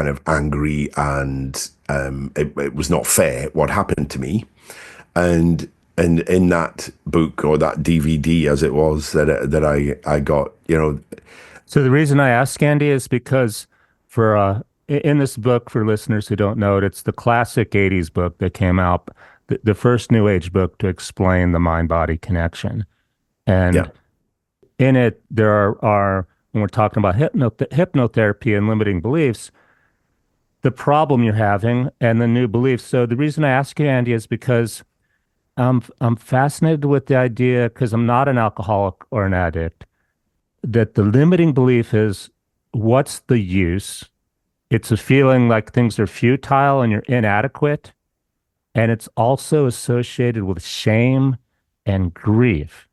of angry, and it was not fair what happened to me. And in that book, or that DVD as it was, that I got, So the reason I ask, Andy, is because for in this book, for listeners who don't know it, it's the classic 80s book that came out, the first New Age book to explain the mind-body connection. yeah, And in it, there are when we're talking about hypnotherapy and limiting beliefs, the problem you're having and the new beliefs. So the reason I ask you, Andy, is because I'm fascinated with the idea, because I'm not an alcoholic or an addict, that the limiting belief is, what's the use? It's a feeling like things are futile and you're inadequate. And it's also associated with shame and grief.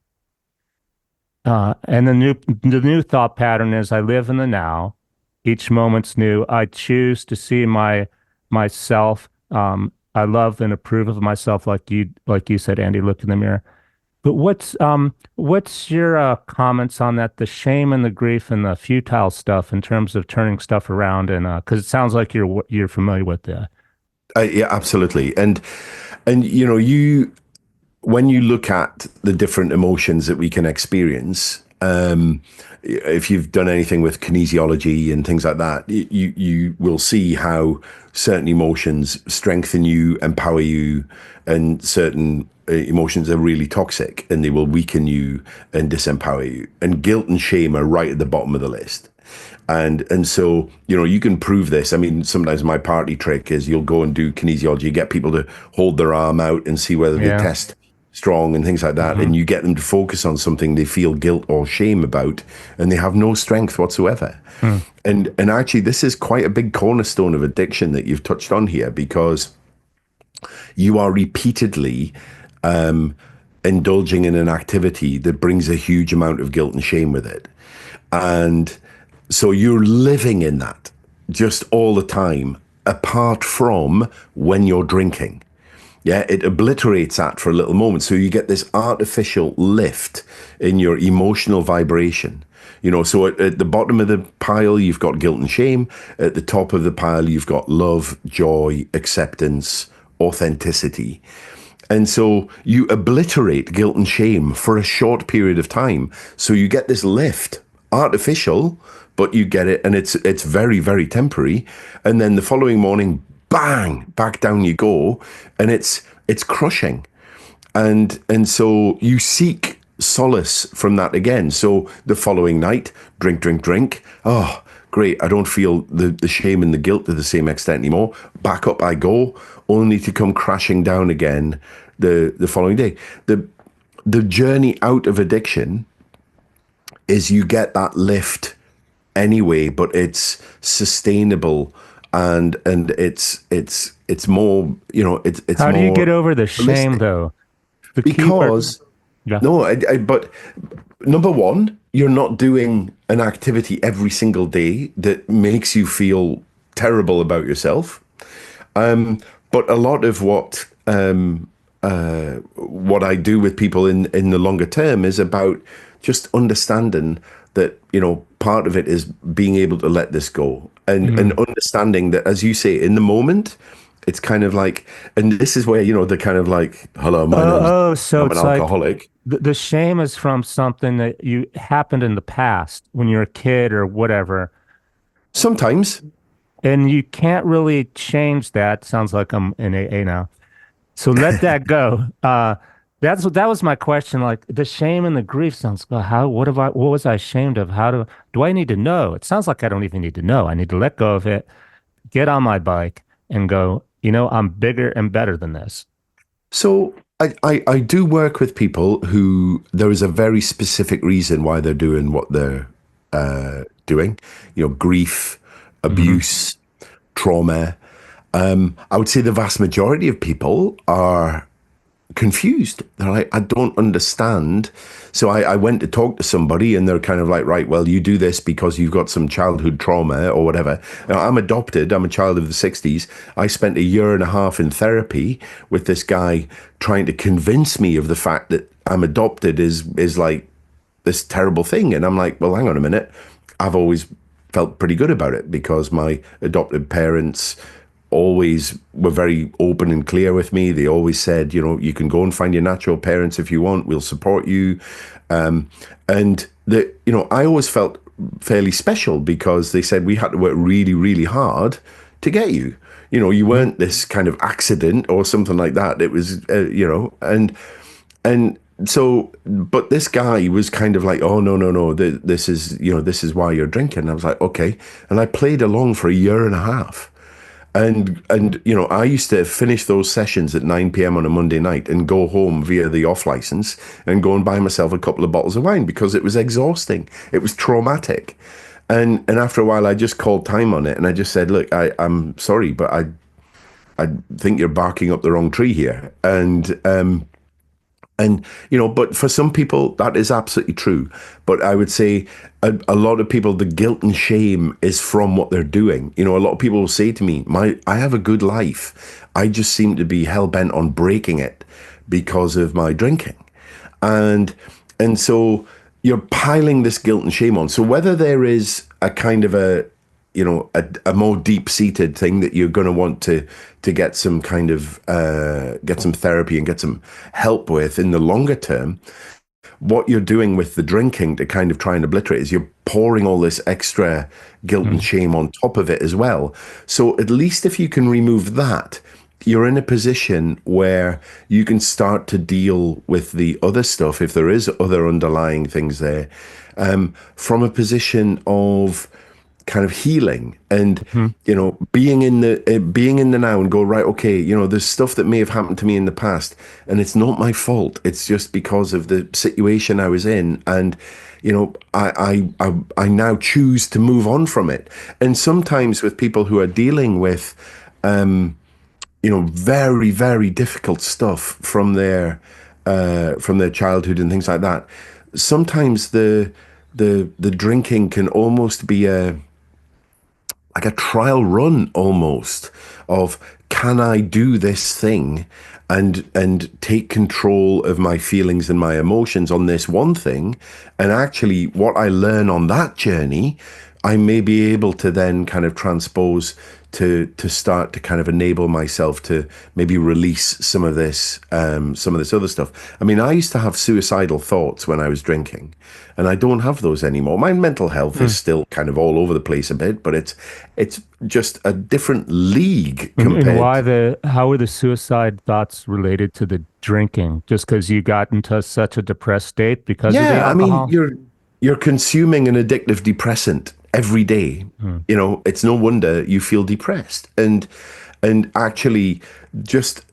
And the new thought pattern is, I live in the now. Each moment's new. I choose to see myself. I love and approve of myself, like you said, Andy. Look in the mirror. But what's your comments on that? The shame and the grief and the futile stuff in terms of turning stuff around, and because it sounds like you're familiar with that. Yeah, absolutely. And you when you look at the different emotions that we can experience, if you've done anything with kinesiology and things like that, you will see how certain emotions strengthen you, empower you, and certain emotions are really toxic and they will weaken you and disempower you. And guilt and shame are right at the bottom of the list. And so, you can prove this. I mean, sometimes my party trick is you'll go and do kinesiology, get people to hold their arm out and see whether they Yeah. test strong and things like that. Hmm. And you get them to focus on something they feel guilt or shame about, and they have no strength whatsoever. Hmm. And actually, this is quite a big cornerstone of addiction that you've touched on here, because you are repeatedly indulging in an activity that brings a huge amount of guilt and shame with it. And so you're living in that just all the time, apart from when you're drinking. Yeah, it obliterates that for a little moment. So you get this artificial lift in your emotional vibration. So at the bottom of the pile, you've got guilt and shame. At the top of the pile, you've got love, joy, acceptance, authenticity. And so you obliterate guilt and shame for a short period of time. So you get this lift, artificial, but you get it, and it's very, very temporary. And then the following morning, bang, back down you go, and it's crushing. And so you seek solace from that again. So the following night, drink, drink, drink. Oh, great. I don't feel the shame and the guilt to the same extent anymore. Back up I go, only to come crashing down again the following day. The journey out of addiction is you get that lift anyway, but it's sustainable, and it's more, it's How do you more get over the shame, holistic. though? The key word. Because Yeah. no, but number one, you're not doing an activity every single day that makes you feel terrible about yourself. But a lot of what I do with people in the longer term is about just understanding that, part of it is being able to let this go, and Mm. understanding that, as you say, in the moment, it's kind of like, and this is where, they're kind of like, hello, my name's, So I'm an it's like alcoholic. the shame is from something that you happened in the past when you're a kid or whatever, Sometimes. and you can't really change that. Sounds like I'm in AA now. So let that go. That was my question. Like the shame and the grief sounds, well, what was I ashamed of? Do I need to know? It sounds like I don't even need to know. I need to let go of it, get on my bike and go, I'm bigger and better than this. So I do work with people who there is a very specific reason why they're doing what they're doing. Grief, Hmm. abuse, trauma. I would say the vast majority of people are confused. They're like, I don't understand. So I went to talk to somebody, and they're kind of like, right, well, you do this because you've got some childhood trauma or whatever. Now, I'm adopted. I'm a child of the 60s. I spent a year and a half in therapy with this guy trying to convince me of the fact that I'm adopted is like this terrible thing. And I'm like, well, hang on a minute. I've always felt pretty good about it because my adopted parents always were very open and clear with me. They always said, you can go and find your natural parents if you want. We'll support you. And I always felt fairly special because they said we had to work really, really hard to get you. You Hmm. weren't this kind of accident or something like that. It was, and so, but this guy was kind of like, oh, no, no, no, this is why you're drinking. I was like, okay. And I played along for a year and a half. And I used to finish those sessions at 9 p.m. on a Monday night and go home via the off license and go and buy myself a couple of bottles of wine because it was exhausting. It was traumatic. And after a while, I just called time on it, and I just said, look, I'm sorry, but I think you're barking up the wrong tree here. And but for some people that is absolutely true. But I would say a lot of people, the guilt and shame is from what they're doing. A lot of people will say to me, I have a good life, I just seem to be hell-bent on breaking it because of my drinking. and and so you're piling this guilt and shame on. So whether there is a kind of a a more deep seated thing that you're going to want to get some kind of get some therapy and get some help with in the longer term, what you're doing with the drinking to kind of try and obliterate is you're pouring all this extra guilt and Mm. shame on top of it as well. So at least if you can remove that, you're in a position where you can start to deal with the other stuff, if there is other underlying things there, from a position of kind of healing and Mhm. being in the now and go, right, okay, there's stuff that may have happened to me in the past and it's not my fault, it's just because of the situation I was in, and I now choose to move on from it. And sometimes with people who are dealing with very, very difficult stuff from their childhood and things like that, sometimes the drinking can almost be a like a trial run almost of, can I do this thing and take control of my feelings and my emotions on this one thing, and actually what I learn on that journey I may be able to then kind of transpose to start to kind of enable myself to maybe release some of this other stuff. I mean, I used to have suicidal thoughts when I was drinking, and I don't have those anymore. My mental health is Mm. still kind of all over the place a bit, but it's just a different league And compared why to, how are the suicide thoughts related to the drinking? Just because you got into such a depressed state because of the yeah, I mean, alcohol? you're consuming an addictive depressant every day. Mm. It's no wonder you feel depressed. And actually just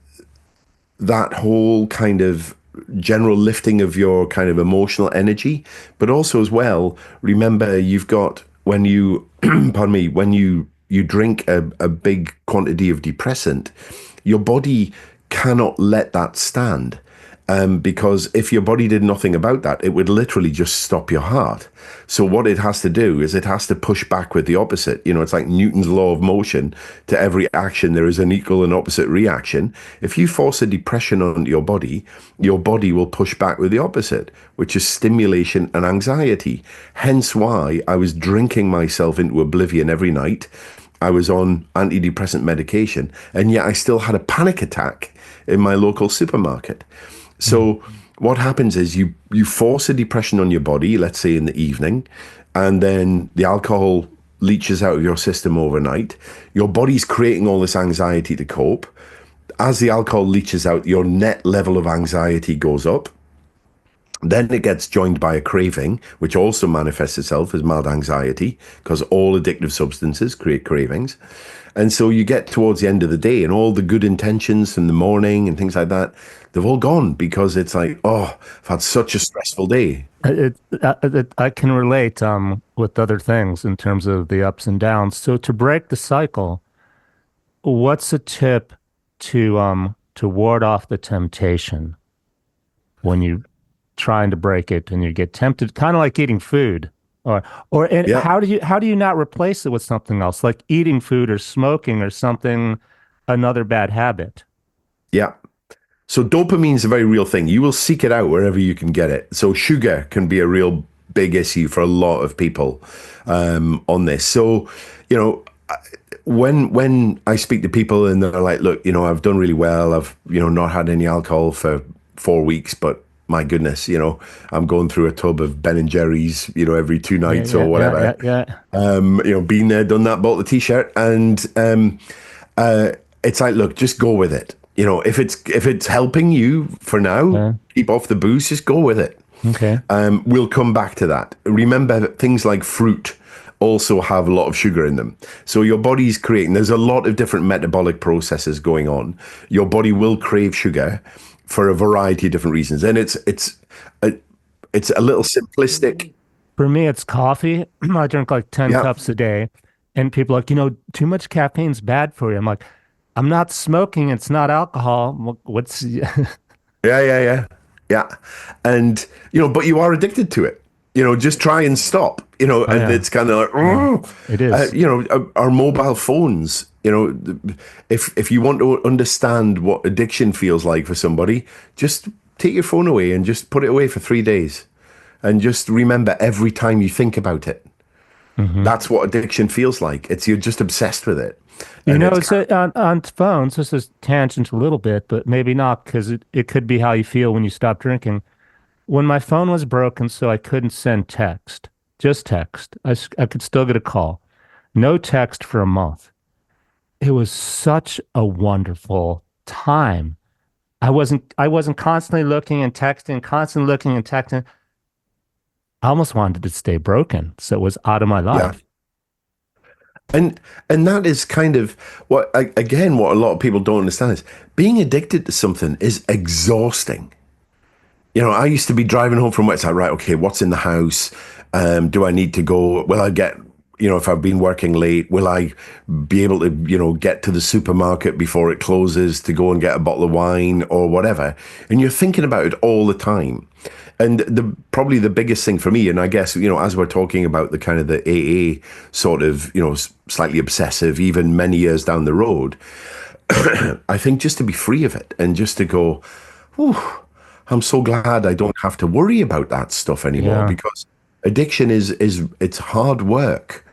that whole kind of general lifting of your kind of emotional energy, but also as well, remember you've got, when you pardon me, when you drink a big quantity of depressant, your body cannot let that stand. Because if your body did nothing about that, it would literally just stop your heart. So what it has to do is it has to push back with the opposite. It's like Newton's law of motion. To every action, there is an equal and opposite reaction. If you force a depression on your body will push back with the opposite, which is stimulation and anxiety. Hence why I was drinking myself into oblivion every night. I was on antidepressant medication, and yet I still had a panic attack in my local supermarket. Mm. So what happens is you force a depression on your body, let's say in the evening, and then the alcohol leaches out of your system overnight. Your body's creating all this anxiety to cope. As the alcohol leaches out, your net level of anxiety goes up. Then it gets joined by a craving, which also manifests itself as mild anxiety, because all addictive substances create cravings. And so you get towards the end of the day, and all the good intentions in the morning and things like that, they've all gone, because it's like, oh, I've had such a stressful day. I can relate with other things in terms of the ups and downs. So to break the cycle, what's a tip to ward off the temptation when you trying to break it and you get tempted, kind of like eating food, or and Yeah, how do you not replace it with something else like eating food or smoking or something, another bad habit? yeah. So dopamine's a very real thing. You will seek it out wherever you can get it. So sugar can be a real big issue for a lot of people on this. So, you know, when I speak to people and they're like, look, I've done really well. I've, not had any alcohol for 4 weeks, but my goodness, I'm going through a tub of Ben and Jerry's, every two Yeah, nights yeah, or yeah, whatever. yeah, yeah. Been there, done that, bought the t-shirt, and it's like, look, just go with it. If it's helping you for now, Yeah. keep off the booze, just go with it. Okay. We'll come back to that. Remember that things like fruit also have a lot of sugar in them. So your body's creating, there's a lot of different metabolic processes going on. Your body will crave sugar for a variety of different reasons. And a, it's a little simplistic. For me, it's coffee. I drink like 10 Yeah. cups a day, and people are like, too much caffeine's bad for you. I'm like, I'm not smoking. It's not alcohol. What's Yeah, yeah, yeah, yeah. And but you are addicted to it. Just try and stop. Oh And yeah, it's kind of like, yeah, oh, it is. our mobile phones. If you want to understand what addiction feels like for somebody, just take your phone away and just put it away for 3 days, and just remember every time you think about it. Hmm. That's what addiction feels like. It's you're just obsessed with it, You and know, it's it's kind on phones. This is tangent a little bit, but maybe not because it could be how you feel when you stop drinking. When my phone was broken, so I couldn't send text, just text. I could still get a call. No text for a month. It was such a wonderful time. I wasn't constantly looking and texting, constantly looking and texting. I almost wanted to stay broken, so it was out of my yeah. life. And and that is kind of again what a lot of people don't understand is being addicted to something is exhausting. I used to be driving home from work. It's like, right, okay, what's in the house? Do I need to go? Will I get, if I've been working late, will I be able to, get to the supermarket before it closes to go and get a bottle of wine or whatever? And you're thinking about it all the time. And probably the biggest thing for me, and I guess, as we're talking about the kind of the AA sort of, slightly obsessive, even many years down the road, I think just to be free of it and just to go, whew, I'm so glad I don't have to worry about that stuff anymore, Yeah, because addiction is it's hard work.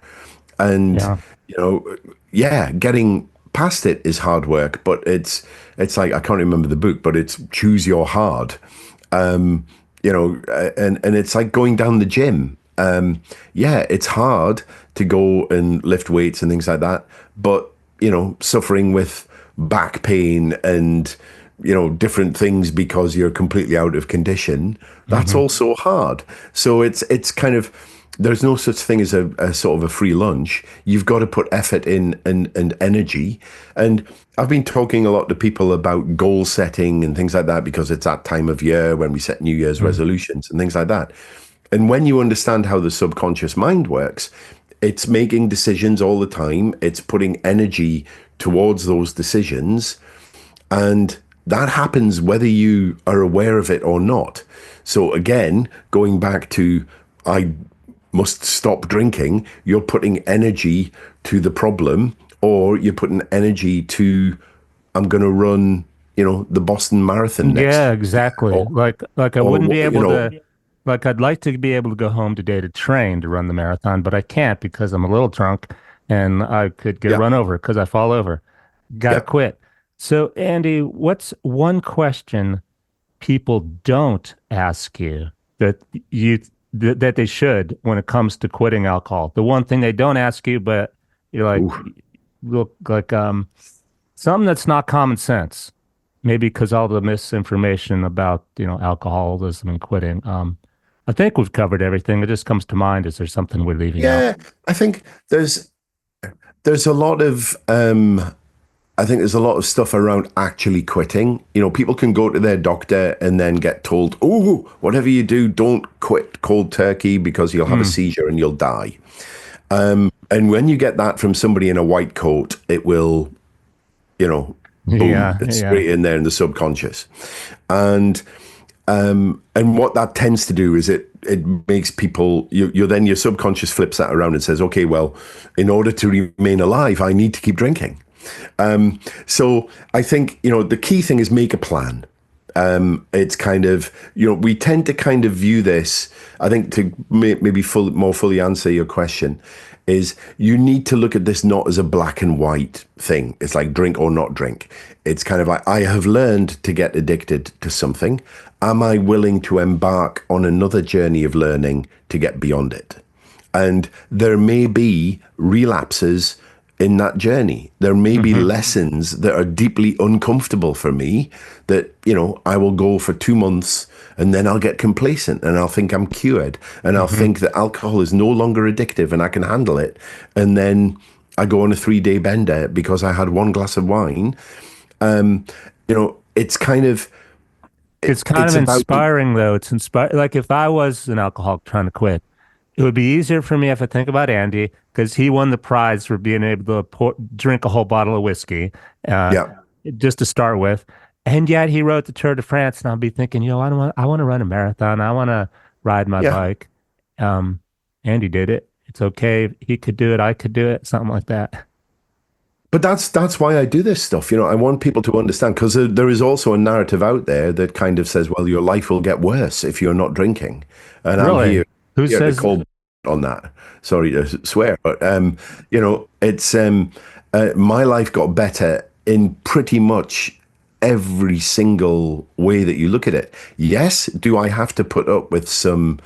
And yeah, you know yeah, getting past it is hard work, but it's like, I can't remember the book, but it's choose your hard. And it's like going down the gym. Yeah, it's hard to go and lift weights and things like that, but suffering with back pain and different things because you're completely out of condition, that's hmm, also hard. So it's kind of, there's no such thing as a sort of a free lunch. You've got to put effort in, and energy. And I've been talking a lot to people about goal setting and things like that, because it's that time of year when we set New Year's resolutions and things like that. And when you understand how the subconscious mind works, it's making decisions all the time. It's putting energy towards those decisions. And that happens whether you are aware of it or not. So again, going back to, I must stop drinking, you're putting energy to the problem, or you're putting energy to, I'm going to run, the Boston Marathon next yeah, year, exactly. or, Like I wouldn't or, be you able know, to. Like I'd like to be able to go home today to train to run the marathon, but I can't because I'm a little drunk and I could get yeah, run over because I fall over. Got to yeah. quit. So, Andy, what's one question people don't ask you that you that they should when it comes to quitting alcohol? The one thing they don't ask you, but you're like, Ooh. look like something that's not common sense. Maybe because all the misinformation about, alcoholism and quitting. I think we've covered everything. It just comes to mind. Is there something we're leaving out? Yeah, I think there's a lot of I think there's a lot of stuff around actually quitting. People can go to their doctor and then get told, "Oh, whatever you do, don't quit cold turkey because you'll have a Mm. seizure and you'll die." And when you get that from somebody in a white coat, it will, boom, Yeah, it's yeah. straight in there in the subconscious. And what that tends to do is it makes people, then your subconscious flips that around and says, okay, well, in order to remain alive, I need to keep drinking. So I think, the key thing is make a plan. It's kind of, we tend to kind of view this, I think, to maybe more fully answer your question, is you need to look at this not as a black and white thing. It's like drink or not drink. It's kind of like, I have learned to get addicted to something. Am I willing to embark on another journey of learning to get beyond it? And there may be relapses in that journey. There may be Hmm. lessons that are deeply uncomfortable for me that, I will go for 2 months and then I'll get complacent and I'll think I'm cured and I'll Hmm. think that alcohol is no longer addictive and I can handle it. And then I go on a 3-day bender because I had one glass of wine. It's kind of, It's kind of it's about, inspiring, though. It's inspiring. Like if I was an alcoholic trying to quit, it would be easier for me if I think about Andy because he won the prize for being able to drink a whole bottle of whiskey, uh, yeah, just to start with. And yet he wrote the Tour de France, and I'll be thinking, I want to run a marathon. I want to ride my yeah. bike. Um, Andy did it. It's okay. He could do it. I could do it. Something like that. But that's why I do this stuff. I want people to understand because there is also a narrative out there that kind of says, well, your life will get worse if you're not drinking. And I'm Really? Who here to says? call on that. Sorry to swear, but it's my life got better in pretty much every single way that you look at it. Yes, do I have to put up with some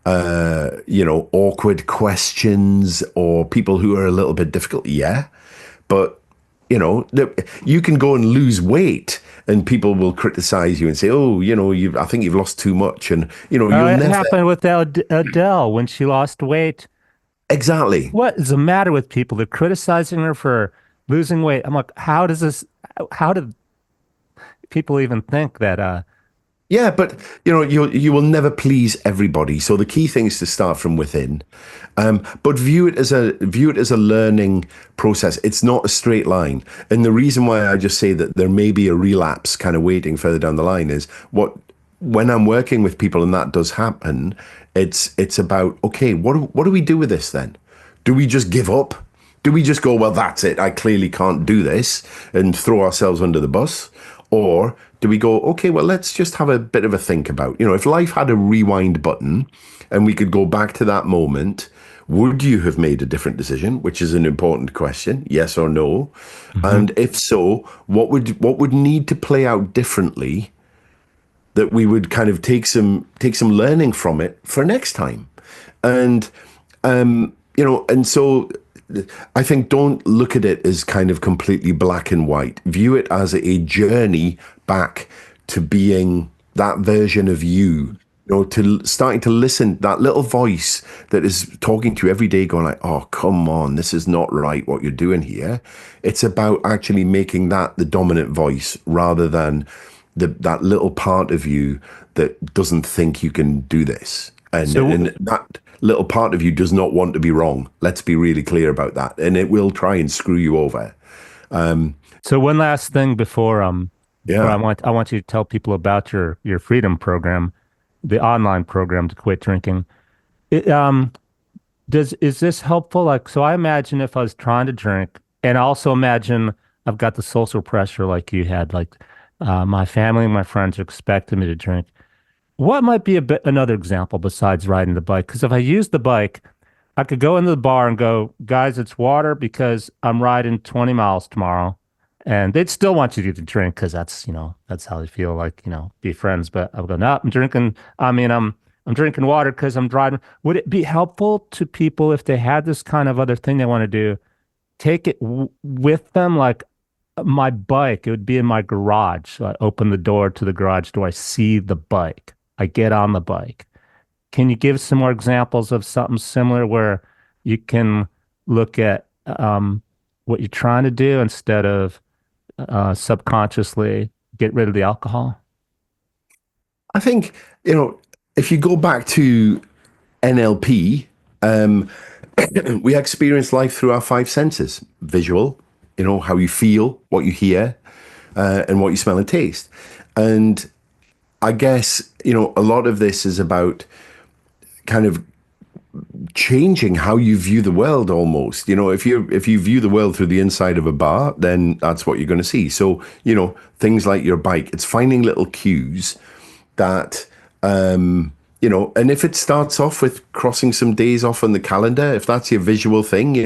awkward questions or people who are a little bit difficult? Yeah. But you can go and lose weight, and people will criticize you and say, "Oh, I think you've lost too much," and you'll It never happened with Adele when she lost weight. exactly. What is the matter with people? They're criticizing her for losing weight. I'm like, how does this? How do people even think that? Yeah, but you will never please everybody. So the key thing is to start from within, but view it as a learning process. It's not a straight line, and the reason why I just say that there may be a relapse kind of waiting further down the line is what when I'm working with people and that does happen, it's about okay, what do we do with this then? Do we just give up? Do we just go, well, that's it, I clearly can't do this and throw ourselves under the bus? Or do we go, okay, well, let's just have a bit of a think about, if life had a rewind button and we could go back to that moment, would you have made a different decision? Which is an important question, yes or no? Mhm. And if so, what would need to play out differently that we would kind of take some learning from it for next time? And and so I think don't look at it as kind of completely black and white. View it as a journey back to being that version of you. To starting to listen, that little voice that is talking to you every day, going like, "Oh, come on, this is not right. What you're doing here." It's about actually making that the dominant voice rather than that little part of you that doesn't think you can do this. And So, and that little part of you does not want to be wrong. Let's be really clear about that. And it will try and screw you over. so one last thing before Yeah. I want you to tell people about your freedom program, the online program to quit drinking. It, is this helpful? Like, so I imagine if I was trying to drink, and I also imagine I've got the social pressure like you had, like my family and my friends are expecting me to drink. What might be a bit another example besides riding the bike? Because if I use the bike, I could go into the bar and go, guys, it's water because I'm riding 20 miles tomorrow. And they'd still want you to drink because that's how they feel like, be friends. But I'll go, no, I'm drinking water because I'm driving. Would it be helpful to people if they had this kind of other thing they want to do, take it w with them? Like my bike, it would be in my garage. So I open the door to the garage door. I see the bike. I get on the bike. Can you give some more examples of something similar where you can look at what you're trying to do instead of subconsciously get rid of the alcohol? I think, if you go back to NLP, um, we experience life through our five senses: visual, how you feel, what you hear, and what you smell and taste. And I guess, a lot of this is about kind of changing how you view the world almost. If you view the world through the inside of a bar, then that's what you're going to see. So, things like your bike, it's finding little cues that and if it starts off with crossing some days off on the calendar, if that's your visual thing,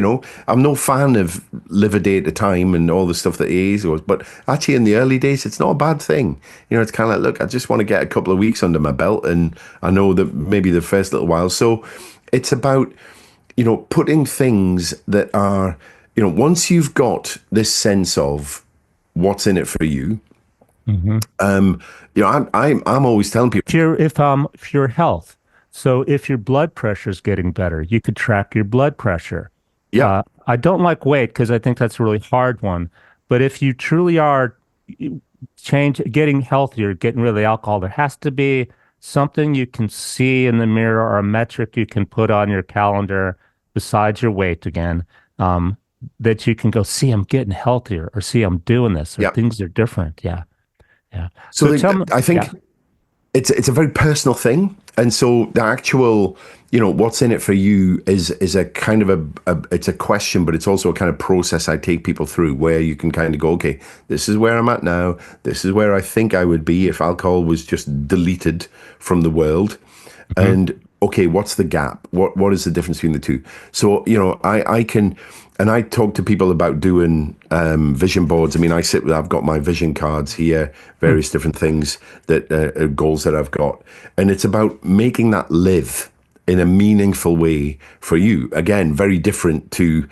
I'm no fan of live a day at a time and all the stuff that AA goes, but actually in the early days, it's not a bad thing. It's kind of like, look, I just want to get a couple of weeks under my belt, and I know that maybe the first little while. So it's about, putting things that are, once you've got this sense of what's in it for you, Hmm. I'm always telling people, If your health, so if your blood pressure is getting better, you could track your blood pressure. yeah, I don't like weight because I think that's a really hard one. But if you truly are getting healthier, getting rid of the alcohol, there has to be something you can see in the mirror or a metric you can put on your calendar besides your weight again, um, that you can go, see, I'm getting healthier, or see, I'm doing this, or yeah. things are different. Yeah. Yeah. So So tell me, I yeah. think it's a very personal thing, and so the actual what's in it for you is a kind of it's a question, but it's also a kind of process I take people through where you can kind of go, okay, this is where I'm at now. This is where I think I would be if alcohol was just deleted from the world. Hmm. And okay, what's the gap? What is the difference between the two? So, I can, and I talk to people about doing vision boards. I mean, I've got my vision cards here, various different things that goals that I've got. And it's about making that live in a meaningful way for you. Again, very different to,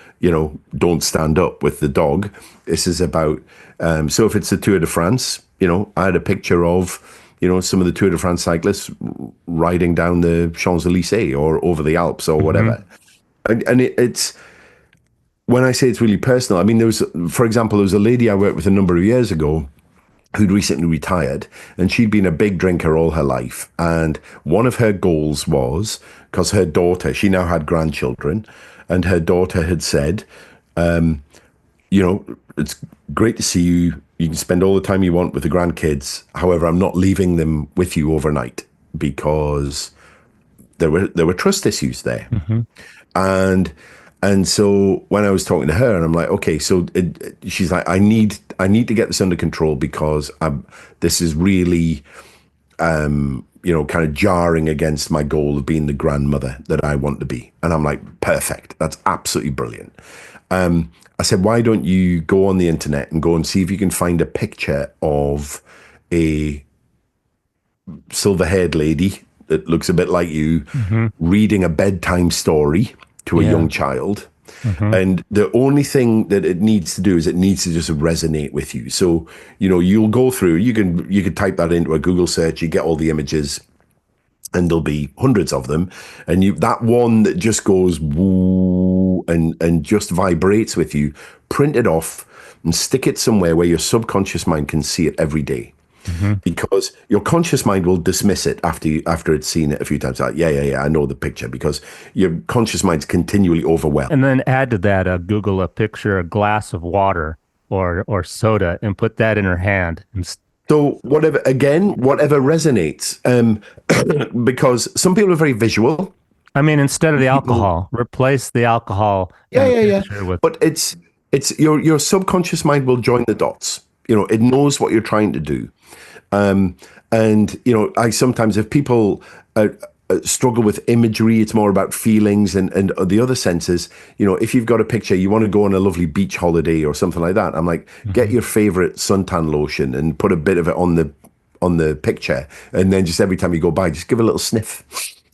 don't stand up with the dog. This is about, so if it's the Tour de France, I had a picture of, some of the Tour de France cyclists riding down the Champs-Élysées or over the Alps or Hmm. whatever. And it's, when I say it's really personal, I mean, for example, there was a lady I worked with a number of years ago who'd recently retired, and she'd been a big drinker all her life. And one of her goals was, because her daughter, she now had grandchildren, and her daughter had said, it's great to see you. You can spend all the time you want with the grandkids. However, I'm not leaving them with you overnight because there were trust issues there. Hmm. And so when I was talking to her, and I'm like, okay, so she's like, I need to get this under control because this is really, kind of jarring against my goal of being the grandmother that I want to be. And I'm like, perfect, that's absolutely brilliant. I said, why don't you go on the internet and go and see if you can find a picture of a silver-haired lady that looks a bit like you Hmm. reading a bedtime story to a Yeah. young child. Hmm. And the only thing that it needs to do is it needs to just resonate with you. So, you'll go through, you can type that into a Google search, you get all the images, and there'll be hundreds of them. And that one that just goes woo and just vibrates with you, print it off and stick it somewhere where your subconscious mind can see it every day, Hmm. because your conscious mind will dismiss it after it's seen it a few times. Like, yeah, I know the picture, because your conscious mind's continually overwhelmed. And then add to that, Google a picture, a glass of water or soda, and put that in her hand. So whatever resonates, because some people are very visual. I mean, instead of Some the people, alcohol, replace the alcohol yeah, and the yeah, yeah. picture with. But it's your subconscious mind will join the dots. It knows what you're trying to do. Um, and I sometimes, if people struggle with imagery, it's more about feelings and the other senses. If you've got a picture, you want to go on a lovely beach holiday or something like that. I'm like, get Mhm. your favorite suntan lotion and put a bit of it on the picture, and then just every time you go by, just give a little sniff.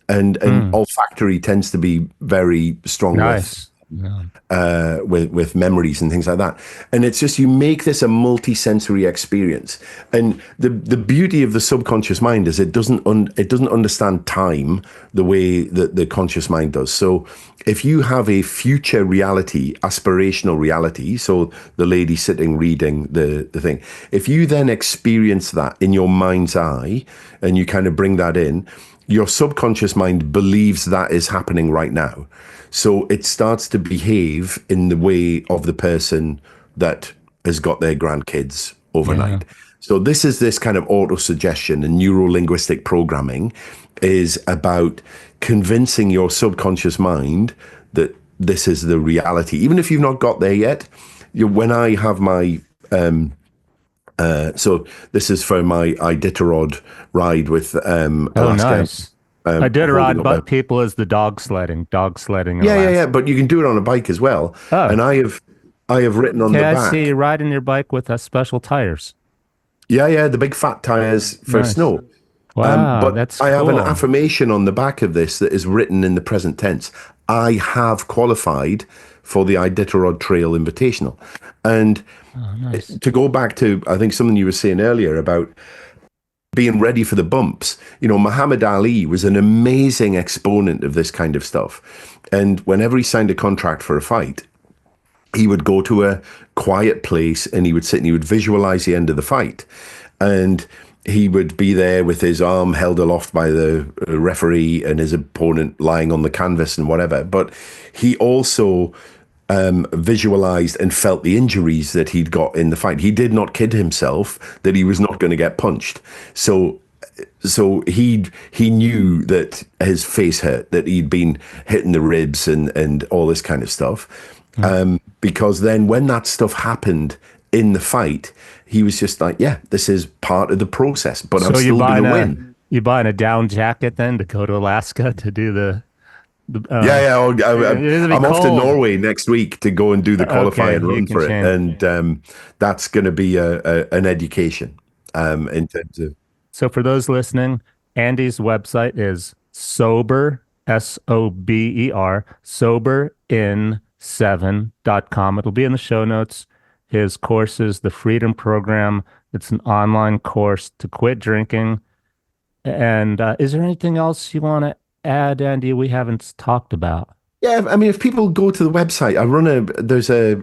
And Mm, olfactory tends to be very strong with nice. Yeah. with memories and things like that. And it's just, you make this a multi-sensory experience. And the beauty of the subconscious mind is it doesn't understand time the way that the conscious mind does. So if you have a future reality, aspirational reality, so the lady sitting reading the thing, if you then experience that in your mind's eye and you kind of bring that in, your subconscious mind believes that is happening right now. So it starts to behave in the way of the person that has got their grandkids Yeah. overnight. So this kind of auto suggestion and neuro linguistic programming is about convincing your subconscious mind that this is the reality. Even if you've not got there yet, when I have my so this is for my Iditarod ride with Oh, Alaska, nice. I did holding ride up a. but people as the dog sledding in Yeah. Alaska. But you can do it on a bike as well. Oh, And I have written on okay. the I see you back, riding your bike with special tires. yeah, the big fat tires for Nice. snow. Wow, But that's I have an cool. affirmation on the back of this that is written in the present tense. I have qualified for the Iditarod Trail Invitational. And Oh, nice. to go back to, I think, something you were saying earlier about being ready for the bumps. Muhammad Ali was an amazing exponent of this kind of stuff. And whenever he signed a contract for a fight, he would go to a quiet place and he would sit and he would visualize the end of the fight. And he would be there with his arm held aloft by the referee and his opponent lying on the canvas and whatever. But he also visualized and felt the injuries that he'd got in the fight. He did not kid himself that he was not going to get punched. So so he knew that his face hurt, that he'd been hitting the ribs and all this kind of stuff. Mm. Because then when that stuff happened in the fight, he was just like, yeah, this is part of the process, but I'm So still gonna win. you buying a down jacket then to go to Alaska to do Yeah, yeah. it'll be I'm off to cold. Norway next week to go and do the Okay, qualifying you run can for it, change. and that's going to be an education in terms of So for those listening, Andy's website is sober, SOBER, soberin7.com. It'll be in the show notes. His course is the Freedom Program. It's an online course to quit drinking. And is there anything else you want to add, Andy, we haven't talked about? Yeah, I mean, if people go to the website, there's a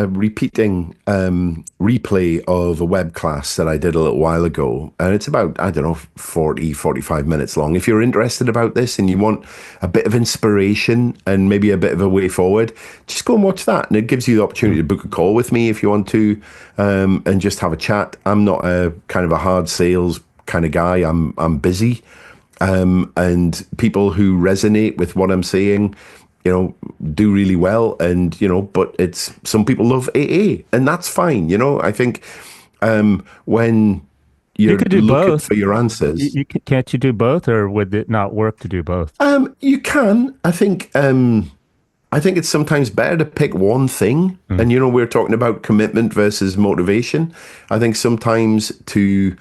repeating replay of a web class that I did a little while ago, and it's about, I don't know, 45 minutes long. If you're interested about this and you want a bit of inspiration and maybe a bit of a way forward, just go and watch that. And it gives you the opportunity to book a call with me if you want to, and just have a chat. I'm not a kind of a hard sales kind of guy. I'm busy. And people who resonate with what I'm saying, do really well. And, but it's some people love AA, and that's fine. I think when You you're could do looking both. for your answers, Can't you do both, or would it not work to do both? you can. I think it's sometimes better to pick one thing. Mm. And, we're talking about commitment versus motivation. I think sometimes to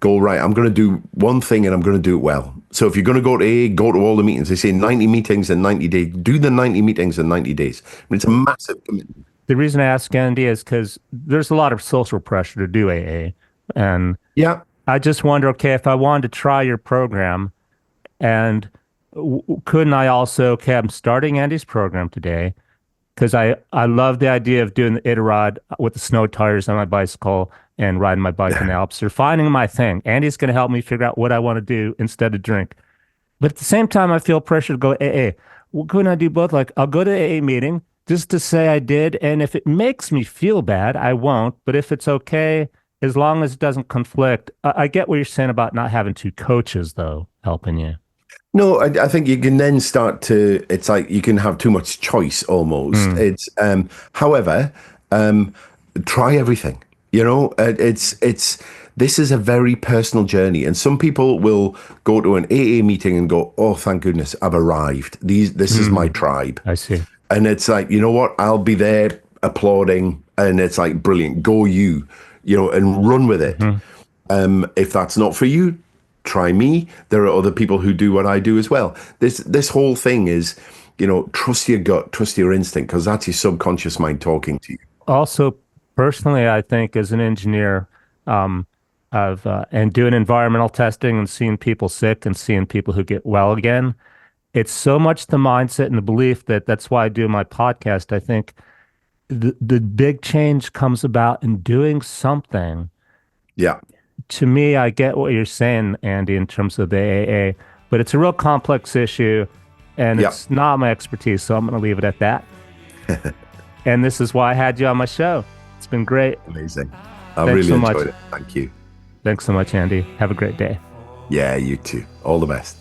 go, right, I'm going to do one thing and I'm going to do it well. So if you're going to go to A, go to all the meetings. They say 90 meetings in 90 days. Do the 90 meetings in 90 days. I mean, it's a massive commitment. The reason I ask Andy is because there's a lot of social pressure to do AA. And Yeah. I just wonder, okay, if I wanted to try your program and couldn't I also, okay, I'm starting Andy's program today because I love the idea of doing the Itarod with the snow tires on my bicycle and riding my bike in the Alps. They're finding my thing. Andy's going to help me figure out what I want to do instead of drink. But at the same time, I feel pressure to go AA. Well, couldn't I do both? Like, I'll go to AA meeting just to say I did. And if it makes me feel bad, I won't. But if it's okay, as long as it doesn't conflict, I get what you're saying about not having two coaches, though, helping you. No, I think you can then start to, it's like you can have too much choice almost. Mm, However, try everything. This is a very personal journey. And some people will go to an AA meeting and go, oh, thank goodness, I've arrived. This is my mm, tribe. I see. And it's like, you know what? I'll be there applauding. And it's like, brilliant, go you, and run with it. Hmm. If that's not for you, try me. There are other people who do what I do as well. This whole thing is, trust your gut, trust your instinct, because that's your subconscious mind talking to you. Also, personally, I think as an engineer, um, and doing environmental testing and seeing people sick and seeing people who get well again, it's so much the mindset and the belief that that's why I do my podcast. I think the big change comes about in doing something. Yeah, To me, I get what you're saying, Andy, in terms of the AA, but it's a real complex issue and yeah, it's not my expertise, so I'm going to leave it at that. And this is why I had you on my show. It's been great. amazing. I Thanks really so much. enjoyed it. Thank you. Thanks so much, Andy. Have a great day. Yeah, you too. All the best.